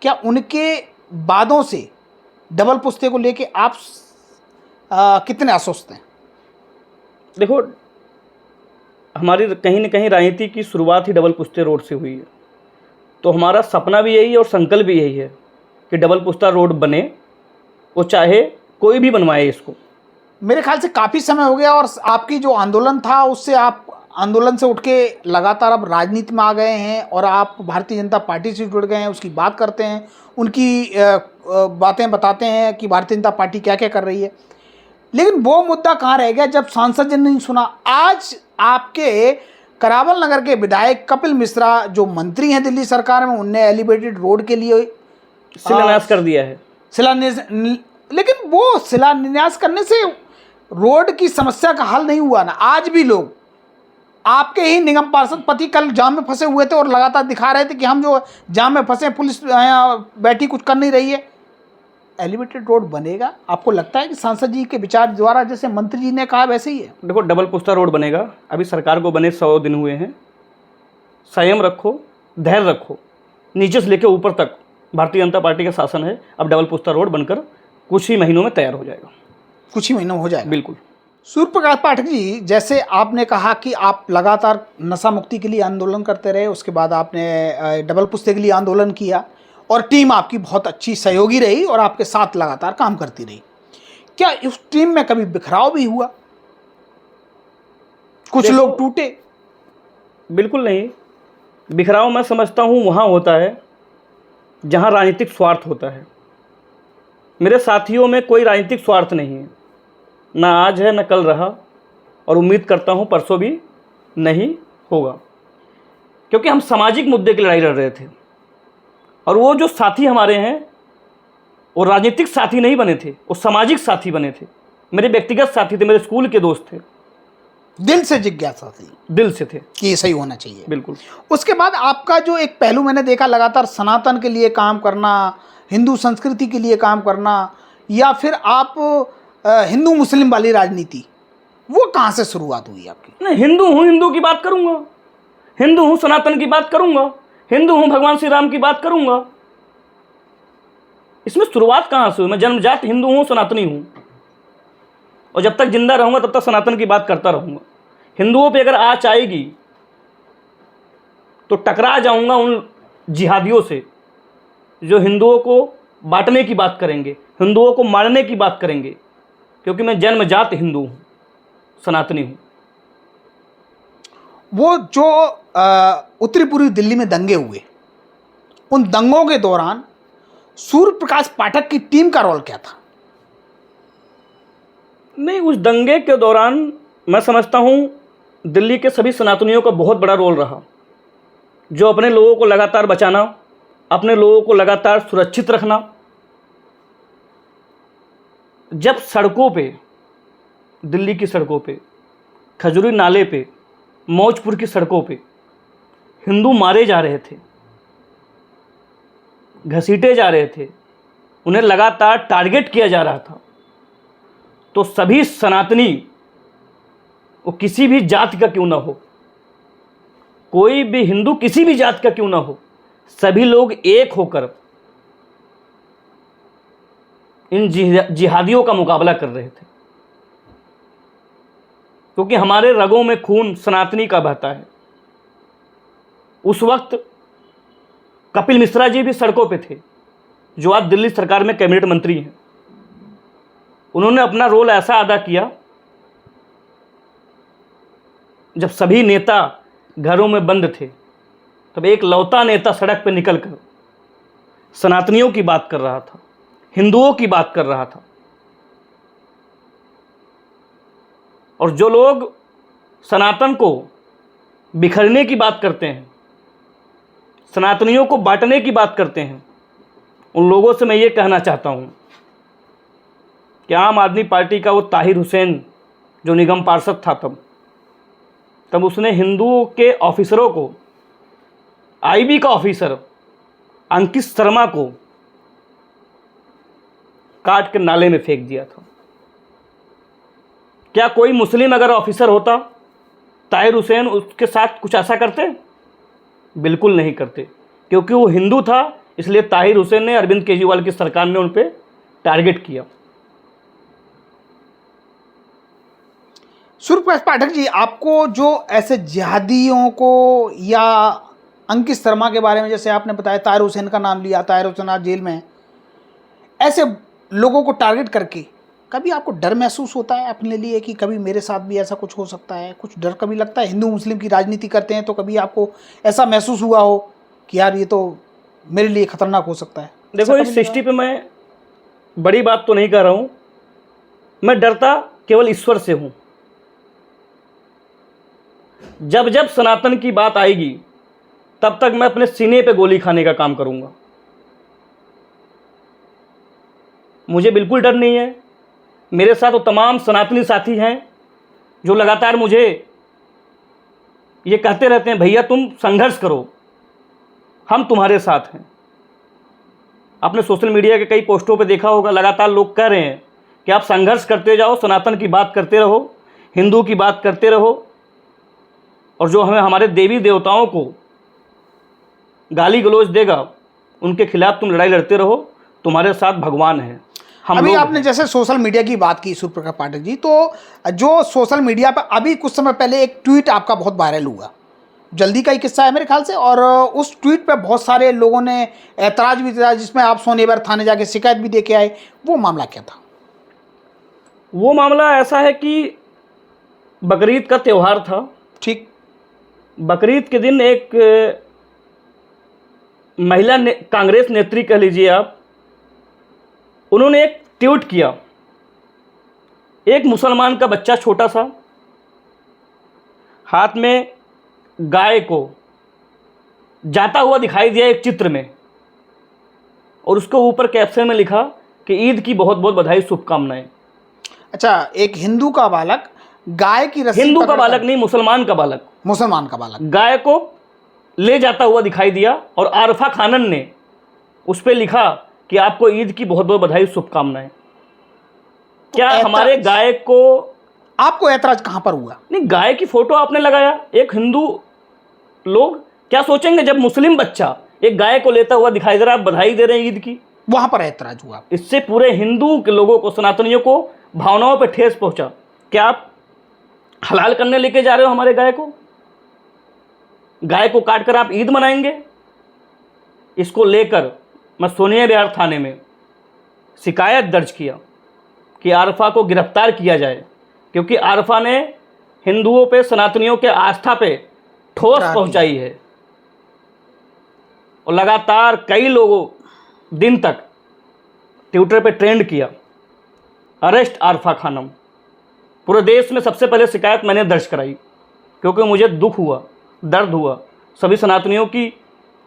Speaker 2: क्या उनके वादों से डबल पुस्ते को लेके आप कितने आश्वस्त हैं?
Speaker 1: देखो, हमारी कहीं न कहीं राजनीति की शुरुआत ही डबल पुस्ते रोड से हुई है, तो हमारा सपना भी यही है और संकल्प भी यही है कि डबल पुस्ता रोड बने, वो चाहे कोई भी बनवाए इसको।
Speaker 2: मेरे ख्याल से काफ़ी समय हो गया और आपकी जो आंदोलन था उससे, आप आंदोलन से उठ के लगातार अब राजनीति में आ गए हैं और आप भारतीय जनता पार्टी से जुड़ गए हैं, उसकी बात करते हैं, उनकी बातें बताते हैं कि भारतीय जनता पार्टी क्या क्या कर रही है। लेकिन वो मुद्दा कहाँ रह गया जब सांसद जी ने नहीं सुना? आज आपके करावल नगर के विधायक कपिल मिश्रा जो मंत्री हैं दिल्ली सरकार में, उनने एलिवेटेड रोड के लिए
Speaker 1: शिलान्यास कर दिया है।
Speaker 2: शिलान्यास, लेकिन वो शिलान्यास करने से रोड की समस्या का हल नहीं हुआ ना। आज भी लोग आपके ही निगम पार्षद पति कल जाम में फंसे हुए थे और लगातार दिखा रहे थे कि हम जो जाम में फंसे, पुलिस यहाँ बैठी कुछ कर नहीं रही है। एलिवेटेड रोड बनेगा? आपको लगता है कि सांसद जी के विचार द्वारा जैसे मंत्री जी ने कहा वैसे ही है?
Speaker 1: देखो, डबल पुस्ता रोड बनेगा। अभी सरकार को बने 100 दिन हुए हैं। संयम रखो, धैर्य रखो, नीचे से लेकर ऊपर तक भारतीय जनता पार्टी का शासन है। अब डबल पुस्ता रोड बनकर कुछ ही महीनों में तैयार हो जाएगा।
Speaker 2: कुछ ही महीनों में हो जाएगा?
Speaker 1: बिल्कुल।
Speaker 2: सूर्य प्रकाश पाठक जी, जैसे आपने कहा कि आप लगातार नशा मुक्ति के लिए आंदोलन करते रहे, उसके बाद आपने डबल पुस्ते के लिए आंदोलन किया और टीम आपकी बहुत अच्छी सहयोगी रही और आपके साथ लगातार काम करती रही। क्या इस टीम में कभी बिखराव भी हुआ? कुछ लोग टूटे?
Speaker 1: बिल्कुल नहीं। बिखराव मैं समझता हूँ वहाँ होता है जहाँ राजनीतिक स्वार्थ होता है। मेरे साथियों में कोई राजनीतिक स्वार्थ नहीं है, ना आज है ना कल रहा, और उम्मीद करता हूँ परसों भी नहीं होगा, क्योंकि हम सामाजिक मुद्दे की लड़ाई लड़ रहे थे। और वो जो साथी हमारे हैं वो राजनीतिक साथी नहीं बने थे, वो सामाजिक साथी बने थे। मेरे व्यक्तिगत साथी थे, मेरे स्कूल के दोस्त थे।
Speaker 2: दिल से जिज्ञासा थी,
Speaker 1: दिल से थे
Speaker 2: कि ये सही होना चाहिए।
Speaker 1: बिल्कुल।
Speaker 2: उसके बाद आपका जो एक पहलू मैंने देखा, लगातार सनातन के लिए काम करना, हिंदू संस्कृति के लिए काम करना, या फिर आप हिंदू मुस्लिम वाली राजनीति, वो कहाँ से शुरुआत हुई आपकी?
Speaker 1: नहीं, हिंदू हूँ, हिंदू की बात करूँगा, हिंदू हूँ, सनातन की बात करूँगा, हिंदू हूँ, भगवान श्री राम की बात करूँगा। इसमें शुरुआत कहाँ से हुई? मैं जन्मजात हिंदू हूँ, सनातनी हूँ, और जब तक जिंदा रहूँगा तब तक सनातन की बात करता रहूँगा। हिंदुओं पे अगर आँच आएगी तो टकरा जाऊँगा उन जिहादियों से जो हिंदुओं को बांटने की बात करेंगे, हिंदुओं को मारने की बात करेंगे, क्योंकि मैं जन्मजात हिंदू हूँ, सनातनी हूँ।
Speaker 2: वो जो उत्तरी पूर्वी दिल्ली में दंगे हुए, उन दंगों के दौरान सूर्य प्रकाश पाठक की टीम का रोल क्या था?
Speaker 1: नहीं, उस दंगे के दौरान मैं समझता हूँ दिल्ली के सभी सनातनियों का बहुत बड़ा रोल रहा, जो अपने लोगों को लगातार बचाना, अपने लोगों को लगातार सुरक्षित रखना। जब सड़कों पे, दिल्ली की सड़कों पे, खजूरी नाले पे, मौजपुर की सड़कों पे हिंदू मारे जा रहे थे, घसीटे जा रहे थे, उन्हें लगातार टारगेट किया जा रहा था, तो सभी सनातनी, वो किसी भी जाति का क्यों ना हो, कोई भी हिंदू किसी भी जाति का क्यों ना हो, सभी लोग एक होकर इन जिहादियों का मुकाबला कर रहे थे, क्योंकि हमारे रगों में खून सनातनी का बहता है। उस वक्त कपिल मिश्रा जी भी सड़कों पे थे, जो आज दिल्ली सरकार में कैबिनेट मंत्री हैं। उन्होंने अपना रोल ऐसा अदा किया, जब सभी नेता घरों में बंद थे तब एक लौता नेता सड़क पर निकलकर सनातनियों की बात कर रहा था, हिंदुओं की बात कर रहा था। और जो लोग सनातन को बिखरने की बात करते हैं, सनातनियों को बांटने की बात करते हैं, उन लोगों से मैं ये कहना चाहता हूँ कि आम आदमी पार्टी का वो ताहिर हुसैन जो निगम पार्षद था, तब उसने हिंदुओं के ऑफिसरों को, आईबी का ऑफिसर अंकित शर्मा को काट कर नाले में फेंक दिया था। क्या कोई मुस्लिम अगर ऑफिसर होता, ताहिर हुसैन उसके साथ कुछ ऐसा करते? बिल्कुल नहीं करते, क्योंकि वो हिंदू था, इसलिए ताहिर हुसैन ने, अरविंद केजरीवाल की सरकार ने उन पर टारगेट किया।
Speaker 2: सूर्य प्रकाश पाठक जी, आपको जो ऐसे जिहादियों को या अंकित शर्मा के बारे में, जैसे आपने बताया ताहिर हुसैन का नाम लिया, ताहिर हुसैन आज जेल में है, ऐसे लोगों को टारगेट करके कभी आपको डर महसूस होता है अपने लिए कि कभी मेरे साथ भी ऐसा कुछ हो सकता है? कुछ डर कभी लगता है? हिंदू मुस्लिम की राजनीति करते हैं तो कभी आपको ऐसा महसूस हुआ हो कि यार ये तो मेरे लिए खतरनाक हो सकता है?
Speaker 1: देखो, इस सृष्टि पे मैं बड़ी बात तो नहीं कर रहा हूँ, मैं डरता केवल ईश्वर से हूँ। जब जब सनातन की बात आएगी तब तक मैं अपने सीने पे गोली खाने का काम करूँगा। मुझे बिल्कुल डर नहीं है। मेरे साथ वो तमाम सनातनी साथी हैं जो लगातार मुझे ये कहते रहते हैं भैया तुम संघर्ष करो, हम तुम्हारे साथ हैं। आपने सोशल मीडिया के कई पोस्टों पे देखा होगा, लगातार लोग कह रहे हैं कि आप संघर्ष करते जाओ, सनातन की बात करते रहो, हिंदू की बात करते रहो, और जो हमें हमारे देवी देवताओं को गाली गलौज देगा उनके खिलाफ तुम लड़ाई लड़ते रहो, तुम्हारे साथ भगवान है।
Speaker 2: अभी आपने जैसे सोशल मीडिया की बात की सूर्य प्रकाश पाठक जी, तो जो सोशल मीडिया पर अभी कुछ समय पहले एक ट्वीट आपका बहुत वायरल हुआ, जल्दी का ही किस्सा है मेरे ख्याल से, और उस ट्वीट पे बहुत सारे लोगों ने ऐतराज़ भी दिया, जिसमें आप सोनेवर थाने जाके शिकायत भी दे के आए। वो मामला क्या था?
Speaker 1: वो मामला ऐसा है कि बकरीद का त्यौहार था।
Speaker 2: ठीक।
Speaker 1: बकरीद के दिन एक महिला कांग्रेस नेत्री कह लीजिए आप, उन्होंने एक ट्वीट किया। एक मुसलमान का बच्चा छोटा सा हाथ में गाय को जाता हुआ दिखाई दिया एक चित्र में, और उसके ऊपर कैप्शन में लिखा कि ईद की बहुत बहुत बधाई, शुभकामनाएं।
Speaker 2: अच्छा, एक हिंदू का बालक गाय की रस्सी,
Speaker 1: हिंदू का बालक नहीं, मुसलमान का बालक,
Speaker 2: मुसलमान का बालक
Speaker 1: गाय को ले जाता हुआ दिखाई दिया, और आरफा खानन ने उस पर लिखा कि आपको ईद की बहुत बहुत बधाई, शुभकामनाएं। क्या हमारे गाय को,
Speaker 2: आपको ऐतराज कहां पर हुआ?
Speaker 1: नहीं, गाय की फोटो आपने लगाया, एक हिंदू लोग क्या सोचेंगे जब मुस्लिम बच्चा एक गाय को लेता हुआ दिखाई दे रहा है, आप बधाई दे रहे हैं ईद की,
Speaker 2: वहां पर ऐतराज हुआ।
Speaker 1: इससे पूरे हिंदू के लोगों को, सनातनियों को भावनाओं पर ठेस पहुंचा। क्या आप हलाल करने लेके जा रहे हो हमारे गाय को? गाय को काट कर आप ईद मनाएंगे? इसको लेकर मैं सोनिया विहार थाने में शिकायत दर्ज किया कि आरफा को गिरफ्तार किया जाए, क्योंकि आरफा ने हिंदुओं पे, सनातनियों के आस्था पे ठोस पहुंचाई है, और लगातार कई लोगों दिन तक ट्विटर पे ट्रेंड किया, अरेस्ट आरफा खानम। पूरे देश में सबसे पहले शिकायत मैंने दर्ज कराई, क्योंकि मुझे दुख हुआ, दर्द हुआ, सभी सनातनियों की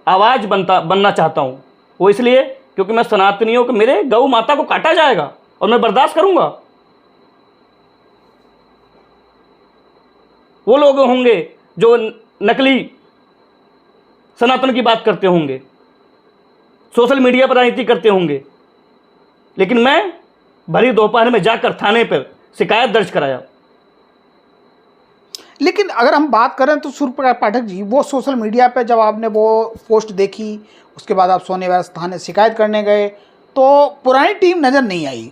Speaker 1: आवाज़ बनना चाहता हूँ। वो इसलिए क्योंकि मैं सनातनियों को, मेरे गौ माता को काटा जाएगा और मैं बर्दाश्त करूंगा? वो लोग होंगे जो नकली सनातन की बात करते होंगे, सोशल मीडिया पर राजनीति करते होंगे, लेकिन मैं भरी दोपहर में जाकर थाने पर शिकायत दर्ज कराया।
Speaker 2: लेकिन अगर हम बात करें तो सूर्य प्रकाश पाठक जी, वो सोशल मीडिया पे जब आपने वो पोस्ट देखी, उसके बाद आप सोनेवर थाने शिकायत करने गए, तो पुरानी टीम नज़र नहीं आई,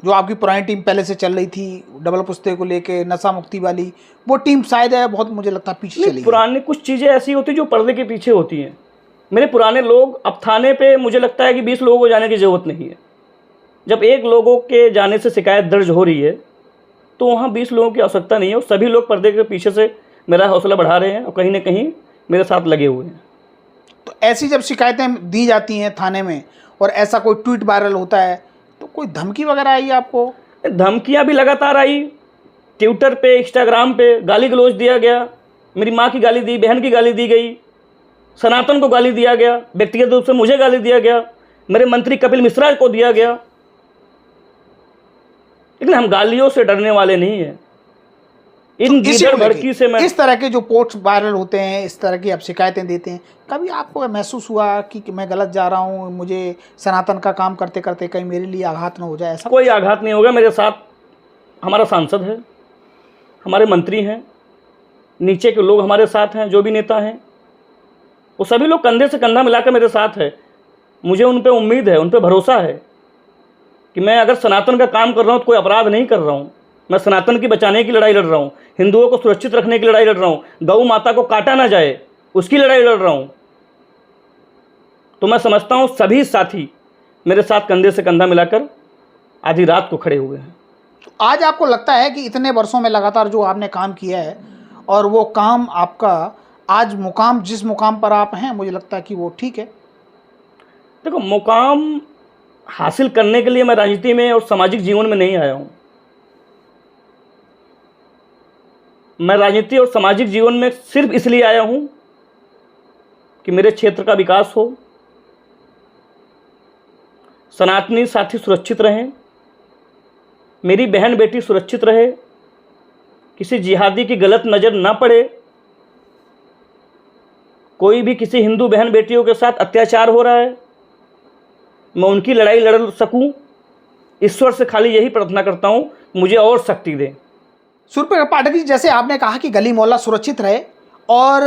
Speaker 2: जो आपकी पुरानी टीम पहले से चल रही थी, डबल पुश्ते को लेके, नशा मुक्ति वाली, वो टीम शायद है बहुत, मुझे लगता है पीछे चली गई।
Speaker 1: पुरानी कुछ चीज़ें ऐसी होती जो पर्दे के पीछे होती हैं। मेरे पुराने लोग, अब थाने पे मुझे लगता है कि 20 लोगों को जाने की ज़रूरत नहीं है। जब एक लोगों के जाने से शिकायत दर्ज हो रही है तो वहाँ 20 लोगों की आवश्यकता नहीं है, और सभी लोग पर्दे के पीछे से मेरा हौसला बढ़ा रहे हैं और कहीं ना कहीं मेरे साथ लगे हुए हैं।
Speaker 2: तो ऐसी जब शिकायतें दी जाती हैं थाने में और ऐसा कोई ट्वीट वायरल होता है, तो कोई धमकी वगैरह आई आपको?
Speaker 1: धमकियाँ भी लगातार आई, ट्विटर पे, इंस्टाग्राम पे गाली गलौज दिया गया, मेरी माँ की गाली दी, बहन की गाली दी गई, सनातन को गाली दिया गया, व्यक्तिगत रूप से मुझे गाली दिया गया, मेरे मंत्री कपिल मिश्रा को दिया गया। लेकिन हम गालियों से डरने वाले नहीं हैं। इन गीदड़ भड़की से मैं,
Speaker 2: इस तरह के जो पोस्ट वायरल होते हैं, इस तरह की आप शिकायतें देते हैं, कभी आपको महसूस हुआ कि मैं गलत जा रहा हूँ, मुझे सनातन का काम करते करते कहीं मेरे लिए आघात न हो जाए? ऐसा
Speaker 1: कोई आघात नहीं होगा। मेरे साथ हमारा सांसद है, हमारे मंत्री हैं, नीचे के लोग हमारे साथ हैं, जो भी नेता हैं, वो सभी लोग कंधे से कंधा मिलाकर मेरे साथ है। मुझे उन पर उम्मीद है, उन पर भरोसा है कि मैं अगर सनातन का काम कर रहा हूँ तो कोई अपराध नहीं कर रहा हूँ। मैं सनातन की बचाने की लड़ाई लड़ रहा हूँ, हिंदुओं को सुरक्षित रखने की लड़ाई लड़ रहा हूँ, गौ माता को काटा ना जाए उसकी लड़ाई लड़ रहा हूँ। तो मैं समझता हूँ सभी साथी मेरे साथ कंधे से कंधा मिलाकर आधी रात को खड़े हुए हैं।
Speaker 2: आज आपको लगता है कि इतने वर्षों में लगातार जो आपने काम किया है और वो काम आपका आज मुकाम, जिस मुकाम पर आप हैं, मुझे लगता है कि वो ठीक है?
Speaker 1: देखो, मुकाम हासिल करने के लिए मैं राजनीति में और सामाजिक जीवन में नहीं आया हूँ। मैं राजनीति और सामाजिक जीवन में सिर्फ इसलिए आया हूँ कि मेरे क्षेत्र का विकास हो, सनातनी साथी सुरक्षित रहें, मेरी बहन बेटी सुरक्षित रहे, किसी जिहादी की गलत नज़र ना पड़े, कोई भी किसी हिंदू बहन बेटियों के साथ अत्याचार हो रहा है, मैं उनकी लड़ाई लड़ सकूं, ईश्वर से खाली यही प्रार्थना करता हूं, मुझे और शक्ति दे।
Speaker 2: सूर्यप्रकाश पाठक जी, जैसे आपने कहा कि गली मोहल्ला सुरक्षित रहे और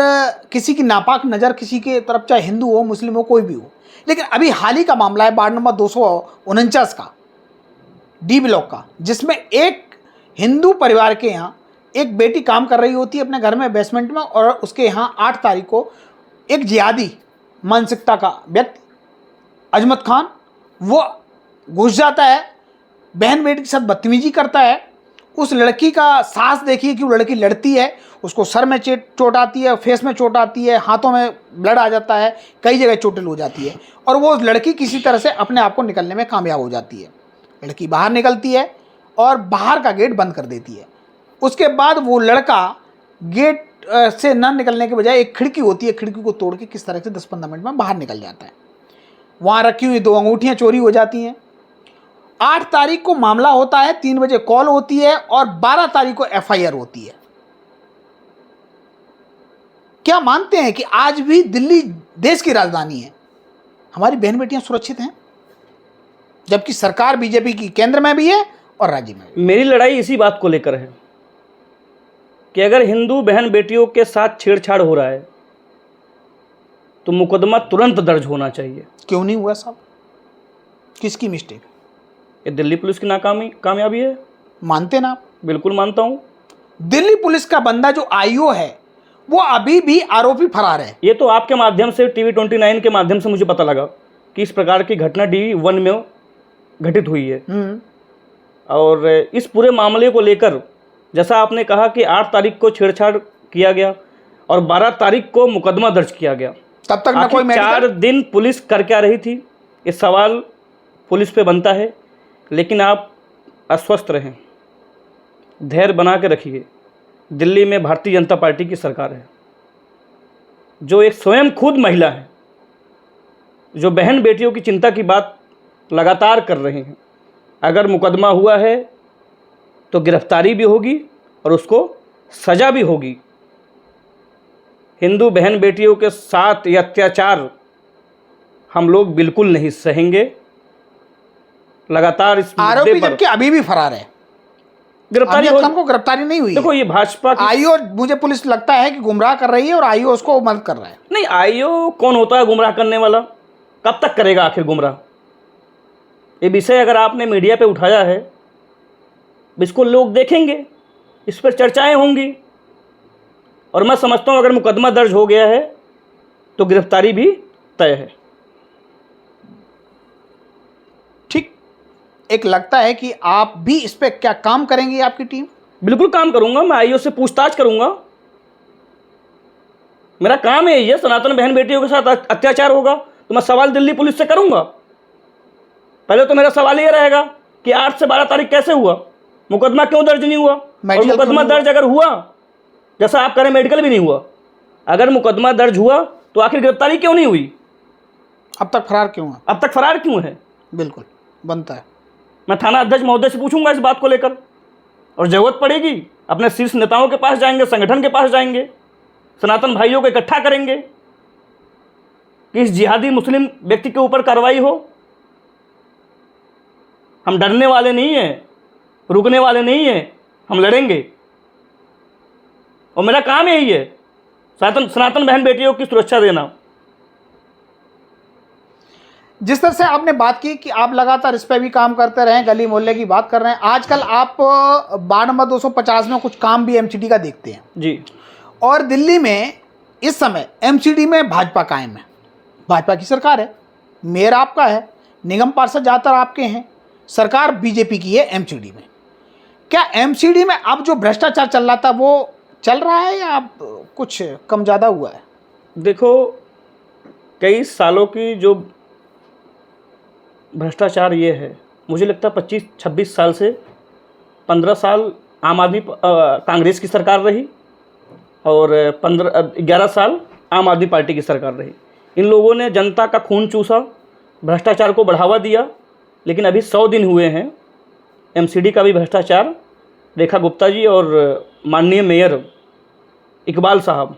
Speaker 2: किसी की नापाक नज़र किसी के तरफ, चाहे हिंदू हो मुस्लिम हो कोई भी हो, लेकिन अभी हाल ही का मामला है वार्ड नंबर 249 का, डी ब्लॉक का, जिसमें एक हिंदू परिवार के यहाँ एक बेटी काम कर रही होती है अपने घर में बेसमेंट में, और उसके यहाँ 8 तारीख को एक जिहादी मानसिकता का व्यक्ति अजमत खान वो घुस जाता है, बहन बेटी के साथ बदतमीजी करता है। उस लड़की का साहस देखिए कि वो लड़की लड़ती है, उसको सर में चोट आती है, फेस में चोट आती है, हाथों में ब्लड आ जाता है, कई जगह चोटें हो जाती है, और वो लड़की किसी तरह से अपने आप को निकलने में कामयाब हो जाती है। लड़की बाहर निकलती है और बाहर का गेट बंद कर देती है। उसके बाद वो लड़का गेट से न निकलने के बजाय एक खिड़की होती है, खिड़की को तोड़ के किस तरह से 10-15 मिनट में बाहर निकल जाता है। वहाँ रखी हुई 2 अंगूठियाँ चोरी हो जाती हैं। 8 तारीख को मामला होता है, 3 बजे कॉल होती है और 12 तारीख को एफआईआर होती है। क्या मानते हैं कि आज भी दिल्ली देश की राजधानी है, हमारी बहन बेटियां सुरक्षित हैं, जबकि सरकार बीजेपी की केंद्र में भी है और राज्य में भी?
Speaker 1: मेरी लड़ाई इसी बात को लेकर है कि अगर हिंदू बहन बेटियों के साथ छेड़छाड़ हो रहा है तो मुकदमा तुरंत दर्ज होना चाहिए।
Speaker 2: क्यों नहीं हुआ साहब? किसकी मिस्टेक?
Speaker 1: ये दिल्ली पुलिस की कामयाबी है।
Speaker 2: मानते ना आप?
Speaker 1: बिल्कुल मानता हूं।
Speaker 2: दिल्ली पुलिस का बंदा जो आईओ है वो अभी भी आरोपी फरार है।
Speaker 1: ये तो आपके माध्यम से, टीवी 29 के माध्यम से मुझे पता लगा कि इस प्रकार की घटना D1 में घटित हुई है। और इस पूरे मामले को लेकर जैसा आपने कहा कि 8 तारीख को छेड़छाड़ किया गया और 12 तारीख को मुकदमा दर्ज किया गया,
Speaker 2: तब तक ना कोई
Speaker 1: 4 दिन पुलिस कर क्या रही थी? ये सवाल पुलिस पे बनता है। लेकिन आप अस्वस्थ रहें, धैर्य बना के रखिए। दिल्ली में भारतीय जनता पार्टी की सरकार है, जो एक स्वयं खुद महिला है, जो बहन बेटियों की चिंता की बात लगातार कर रहे हैं। अगर मुकदमा हुआ है तो गिरफ्तारी भी होगी और उसको सज़ा भी होगी। हिंदू बहन बेटियों के साथ ये अत्याचार हम लोग बिल्कुल नहीं सहेंगे। लगातार इस
Speaker 2: आरोपी जबकि अभी भी फरार है,
Speaker 1: गिरफ्तारी
Speaker 2: को गिरफ्तारी नहीं हुई।
Speaker 1: देखो ये भाजपा की
Speaker 2: आईओ, मुझे पुलिस लगता है कि गुमराह कर रही है और आईओ उसको मदद कर रहा है।
Speaker 1: नहीं, आईओ कौन होता है गुमराह करने वाला? कब तक करेगा आखिर गुमराह? ये विषय अगर आपने मीडिया पे उठाया है, इसको लोग देखेंगे, इस पर चर्चाएं होंगी, और मैं समझता हूं अगर मुकदमा दर्ज हो गया है तो गिरफ्तारी भी तय है।
Speaker 2: ठीक, एक लगता है कि आप भी इस पे क्या काम करेंगे? आपकी टीम?
Speaker 1: बिल्कुल काम करूंगा। मैं आईओ से पूछताछ करूंगा। मेरा काम है ये, सनातन बहन बेटियों के साथ अत्याचार होगा तो मैं सवाल दिल्ली पुलिस से करूंगा। पहले तो मेरा सवाल ये रहेगा कि 8 से 12 तारीख कैसे हुआ, मुकदमा क्यों दर्ज नहीं हुआ? और मुकदमा दर्ज अगर हुआ, जैसा आप करें मेडिकल भी नहीं हुआ, अगर मुकदमा दर्ज हुआ तो आखिर गिरफ्तारी क्यों नहीं हुई?
Speaker 2: अब तक फरार क्यों है?
Speaker 1: अब तक फरार क्यों है?
Speaker 2: बिल्कुल बनता है।
Speaker 1: मैं थाना अध्यक्ष महोदय से पूछूंगा इस बात को लेकर, और जरूरत पड़ेगी अपने शीर्ष नेताओं के पास जाएंगे, संगठन के पास जाएंगे, सनातन भाइयों को इकट्ठा करेंगे कि इस जिहादी मुस्लिम व्यक्ति के ऊपर कार्रवाई हो। हम डरने वाले नहीं हैं, रुकने वाले नहीं हैं, हम लड़ेंगे। और मेरा काम यही है, सनातन बहन बेटियों की सुरक्षा देना।
Speaker 2: जिस तरह से आपने बात की कि आप लगातार इस पर भी काम करते रहे, गली मोहल्ले की बात कर रहे हैं, आजकल आप वार्ड नंबर 250 में कुछ काम भी एमसीडी का देखते हैं
Speaker 1: जी।
Speaker 2: और दिल्ली में इस समय एमसीडी में भाजपा कायम है, भाजपा की सरकार है, मेयर आपका है, निगम पार्षद ज़्यादातर आपके हैं, सरकार बीजेपी की है एमसीडी में। क्या एमसीडी में अब जो भ्रष्टाचार चल रहा था वो चल रहा है या अब कुछ कम ज़्यादा हुआ है?
Speaker 1: देखो, कई सालों की जो भ्रष्टाचार ये है, मुझे लगता है 25-26 साल से 15 साल आम आदमी कांग्रेस की सरकार रही और 11 साल आम आदमी पार्टी की सरकार रही। इन लोगों ने जनता का खून चूसा, भ्रष्टाचार को बढ़ावा दिया। लेकिन अभी 100 दिन हुए हैं, एमसीडी का भी भ्रष्टाचार, रेखा गुप्ता जी और माननीय मेयर इकबाल साहब,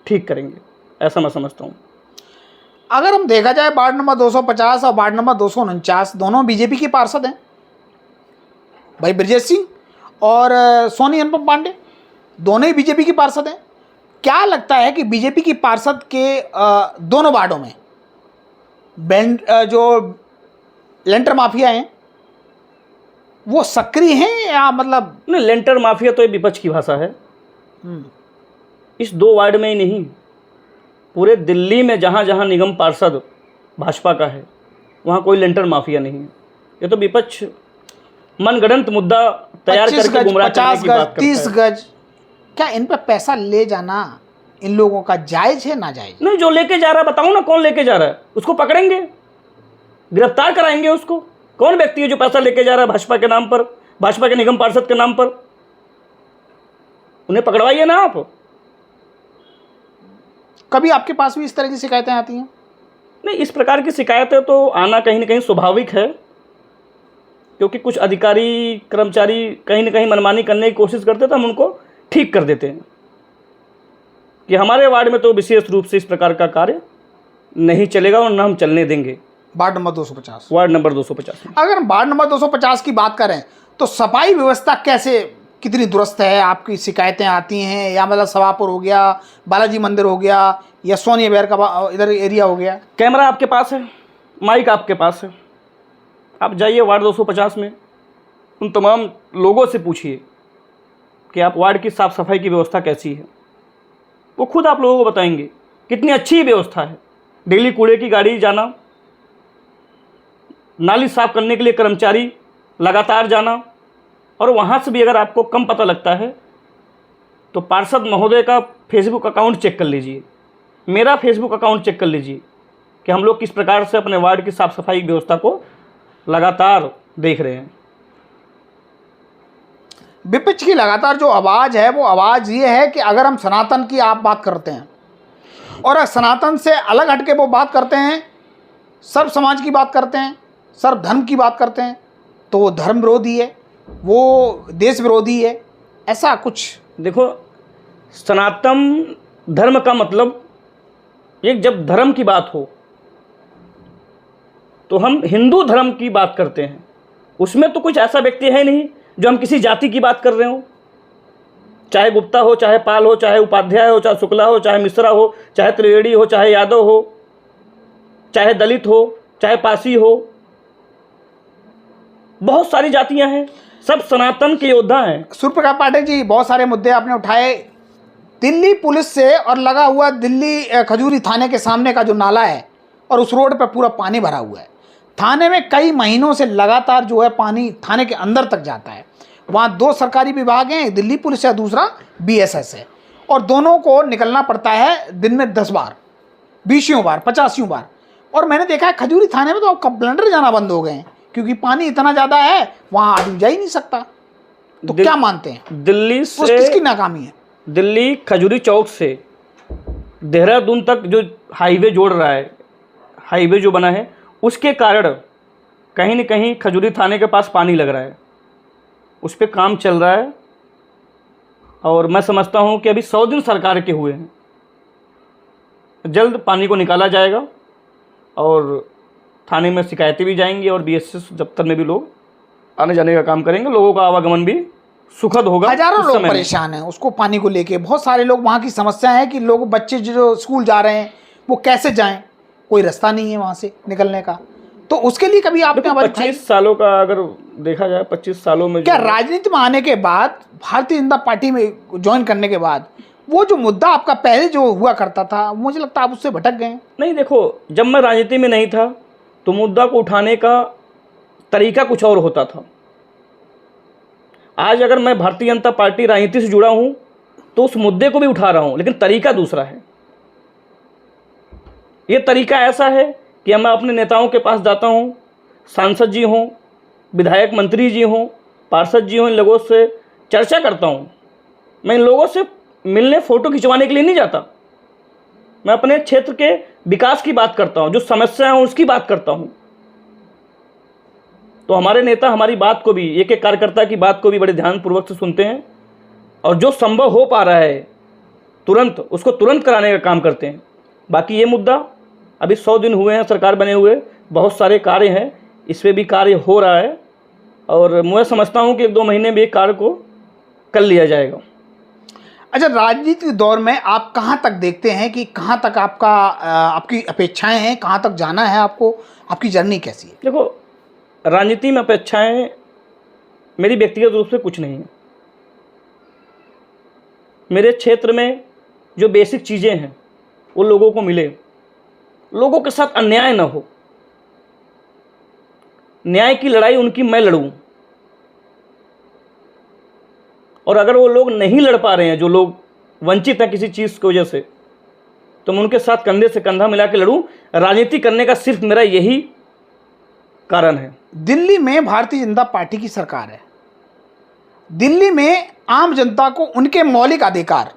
Speaker 1: ठीक करेंगे, ऐसा मैं समझता हूँ।
Speaker 2: अगर हम देखा जाए वार्ड नंबर 250 और वार्ड नंबर 249 दोनों बीजेपी के पार्षद हैं, भाई ब्रजेश सिंह और सोनी अनुपम पांडे दोनों ही बीजेपी के पार्षद हैं। क्या लगता है कि बीजेपी की पार्षद के दोनों वार्डों में जो लेंटर माफिया हैं वो सक्रिय हैं या मतलब?
Speaker 1: नहीं, लेंटर माफिया तो ये विपक्ष की भाषा है। इस 2 वार्ड में ही नहीं, पूरे दिल्ली में जहाँ जहाँ निगम पार्षद भाजपा का है वहाँ कोई लेंटर माफिया नहीं है। ये तो विपक्ष मनगढ़ंत मुद्दा तैयार करके गुमराह करने की बात करता है।
Speaker 2: 30 गज, क्या इन पर पैसा ले जाना इन लोगों का जायज है ना जायज?
Speaker 1: नहीं, जो लेके जा रहा है बताओ ना, कौन लेके जा रहा है? उसको पकड़ेंगे, गिरफ्तार कराएंगे उसको। कौन व्यक्ति है जो पैसा लेके जा रहा है भाजपा के नाम पर, भाजपा के निगम पार्षद के नाम पर? उन्हें पकड़वाइए ना आप।
Speaker 2: कभी आपके पास भी इस तरह की शिकायतें आती हैं?
Speaker 1: नहीं, इस प्रकार की शिकायतें तो आना कहीं ना कहीं स्वाभाविक है, क्योंकि कुछ अधिकारी कर्मचारी कहीं ना कहीं मनमानी करने की कोशिश करते तो हम उनको ठीक कर देते हैं कि हमारे वार्ड में तो विशेष रूप से इस प्रकार का कार्य नहीं चलेगा और न हम चलने देंगे।
Speaker 2: वार्ड नंबर 250,
Speaker 1: वार्ड नंबर 250
Speaker 2: अगर वार्ड नंबर 250 की बात करें तो सफाई व्यवस्था कैसे, कितनी दुरुस्त है? आपकी शिकायतें आती हैं या मतलब सभापुर हो गया, बालाजी मंदिर हो गया, या सोनी बेर का इधर एरिया हो गया?
Speaker 1: कैमरा आपके पास है, माइक आपके पास है, आप जाइए वार्ड 250 में, उन तमाम लोगों से पूछिए कि आप वार्ड की साफ़ सफाई की व्यवस्था कैसी है। वो खुद आप लोगों को बताएंगे कितनी अच्छी व्यवस्था है। डेली कूड़े की गाड़ी जाना, नाली साफ करने के लिए कर्मचारी लगातार जाना, और वहाँ से भी अगर आपको कम पता लगता है तो पार्षद महोदय का फेसबुक अकाउंट चेक कर लीजिए, मेरा फेसबुक अकाउंट चेक कर लीजिए कि हम लोग किस प्रकार से अपने वार्ड की साफ़ सफाई व्यवस्था को लगातार देख रहे हैं।
Speaker 2: विपक्ष की लगातार जो आवाज़ है वो आवाज़ ये है कि अगर हम सनातन की आप बात करते हैं और सनातन से अलग हटके वो बात करते हैं, सर्व समाज की बात करते हैं, सर्व धर्म की बात करते हैं, तो वो धर्म विरोधी है, वो देश विरोधी है, ऐसा कुछ?
Speaker 1: देखो, सनातन धर्म का मतलब, एक जब धर्म की बात हो तो हम हिंदू धर्म की बात करते हैं। उसमें तो कुछ ऐसा व्यक्ति है नहीं जो हम किसी जाति की बात कर रहे हो, चाहे गुप्ता हो, चाहे पाल हो, चाहे उपाध्याय हो, चाहे शुक्ला हो, चाहे मिश्रा हो, चाहे त्रिवेदी हो, चाहे यादव हो, चाहे दलित हो, चाहे पासी हो, बहुत सारी जातियां हैं, सब सनातन के योद्धा हैं।
Speaker 2: सूर्यप्रकाश पाठक जी, बहुत सारे मुद्दे आपने उठाए। दिल्ली पुलिस से और लगा हुआ दिल्ली खजूरी थाने के सामने का जो नाला है और उस रोड पर पूरा पानी भरा हुआ है। थाने में कई महीनों से लगातार जो है पानी थाने के अंदर तक जाता है। वहाँ 2 सरकारी विभाग हैं, दिल्ली पुलिस है, दूसरा BSS है, और दोनों को निकलना पड़ता है दिन में 10 बार, 20 बार, 50 बार। और मैंने देखा है खजूरी थाने में तो अब कंप्लेंटर जाना बंद हो गए हैं क्योंकि पानी इतना ज़्यादा है, वहाँ आदमी जा ही नहीं सकता। तो क्या मानते हैं,
Speaker 1: दिल्ली से
Speaker 2: किसकी नाकामी है?
Speaker 1: दिल्ली खजूरी चौक से देहरादून तक जो हाईवे जोड़ रहा है, हाईवे जो बना है, उसके कारण कहीं न कहीं खजूरी थाने के पास पानी लग रहा है, उस पर काम चल रहा है। और मैं समझता हूँ कि अभी 100 दिन सरकार के हुए हैं, जल्द पानी को निकाला जाएगा और थाने में शिकायतें भी जाएंगी और BSS दफ्तर में भी लोग आने जाने का काम करेंगे। लोगों का आवागमन भी सुखद होगा।
Speaker 2: हजारों लोग परेशान हैं उसको पानी को लेके। बहुत सारे लोग, वहाँ की समस्या है कि लोग, बच्चे जो स्कूल जा रहे हैं वो कैसे जाएं, कोई रास्ता नहीं है वहाँ से निकलने का। तो उसके लिए कभी आपने
Speaker 1: 25 सालों का अगर देखा जाए, 25 सालों में
Speaker 2: क्या राजनीति में आने के बाद, भारतीय जनता पार्टी में ज्वाइन करने के बाद, वो जो मुद्दा आपका पहले जो हुआ करता था, मुझे लगता है आप उससे भटक गए?
Speaker 1: नहीं, देखो, जब मैं राजनीति में नहीं था तो मुद्दा को उठाने का तरीका कुछ और होता था। आज अगर मैं भारतीय जनता पार्टी राजनीति से जुड़ा हूं तो उस मुद्दे को भी उठा रहा हूं, लेकिन तरीका दूसरा है। ये तरीका ऐसा है कि मैं अपने नेताओं के पास जाता हूं, सांसद जी हों, विधायक मंत्री जी हों, पार्षद जी हों, इन लोगों से चर्चा करता हूं। मैं इन लोगों से मिलने, फ़ोटो खिंचवाने के लिए नहीं जाता। मैं अपने क्षेत्र के विकास की बात करता हूं, जो समस्या है उसकी बात करता हूं। तो हमारे नेता हमारी बात को भी, एक एक कार्यकर्ता की बात को भी बड़े ध्यानपूर्वक से सुनते हैं, और जो संभव हो पा रहा है तुरंत उसको तुरंत कराने का काम करते हैं। बाकी ये मुद्दा अभी 100 दिन हुए हैं सरकार बने हुए, बहुत सारे कार्य हैं, इस पर भी कार्य हो रहा है और मैं समझता हूँ कि 1-2 महीने में एक कार्य को कर लिया जाएगा।
Speaker 2: अच्छा, राजनीतिक दौर में आप कहाँ तक देखते हैं कि कहाँ तक आपकी अपेक्षाएं हैं, कहाँ तक जाना है आपको, आपकी जर्नी कैसी है?
Speaker 1: देखो, राजनीति में अपेक्षाएं मेरी व्यक्तिगत रूप से कुछ नहीं है। मेरे क्षेत्र में जो बेसिक चीज़ें हैं वो लोगों को मिले, लोगों के साथ अन्याय ना हो, न्याय की लड़ाई उनकी मैं लड़ूं। और अगर वो लोग नहीं लड़ पा रहे हैं, जो लोग वंचित हैं किसी चीज़ की वजह से, तो मैं उनके साथ कंधे से कंधा मिला के लड़ूं। राजनीति करने का सिर्फ मेरा यही कारण है।
Speaker 2: दिल्ली में भारतीय जनता पार्टी की सरकार है। दिल्ली में आम जनता को उनके मौलिक अधिकार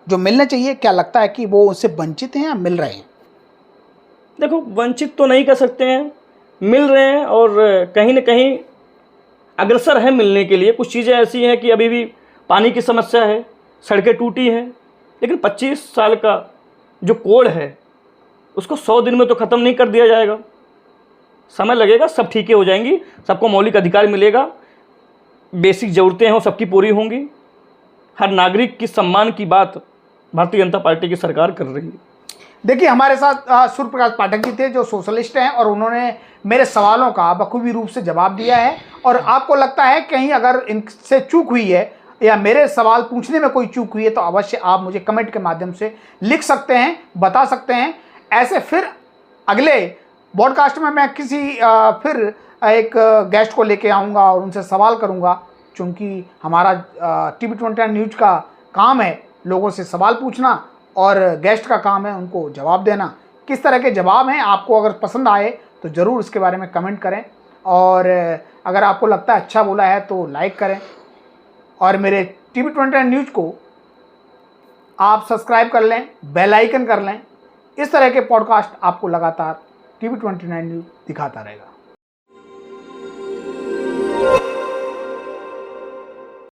Speaker 2: जो मिलने चाहिए, क्या लगता है कि वो उससे वंचित हैं या मिल रहे हैं?
Speaker 1: देखो, वंचित तो नहीं कह सकते हैं, मिल रहे हैं और कहीं ना कहीं अग्रसर है मिलने के लिए। कुछ चीज़ें ऐसी हैं कि अभी भी पानी की समस्या है, सड़कें टूटी हैं, लेकिन 25 साल का जो कोड है उसको 100 दिन में तो ख़त्म नहीं कर दिया जाएगा, समय लगेगा, सब ठीक हो जाएंगी, सबको मौलिक अधिकार मिलेगा, बेसिक ज़रूरतें हैं वो सबकी पूरी होंगी। हर नागरिक की सम्मान की बात भारतीय जनता पार्टी की सरकार कर रही है।
Speaker 2: देखिए, हमारे साथ सूर्य प्रकाश पाठक जी थे जो सोशलिस्ट हैं और उन्होंने मेरे सवालों का बखूबी रूप से जवाब दिया है। और आपको लगता है कहीं अगर इनसे चूक हुई है या मेरे सवाल पूछने में कोई चूक हुई है तो अवश्य आप मुझे कमेंट के माध्यम से लिख सकते हैं, बता सकते हैं। ऐसे फिर अगले पॉडकास्ट में मैं किसी फिर एक गेस्ट को लेके आऊँगा और उनसे सवाल करूँगा, क्योंकि हमारा TV29 न्यूज़ का काम है लोगों से सवाल पूछना और गेस्ट का काम है उनको जवाब देना। किस तरह के जवाब हैं, आपको अगर पसंद आए तो ज़रूर इसके बारे में कमेंट करें और अगर आपको लगता है अच्छा बोला है तो लाइक करें और मेरे TV29 न्यूज़ को आप सब्सक्राइब कर लें, बेल आइकन कर लें। इस तरह के पॉडकास्ट आपको लगातार TV29 न्यूज़ दिखाता रहेगा।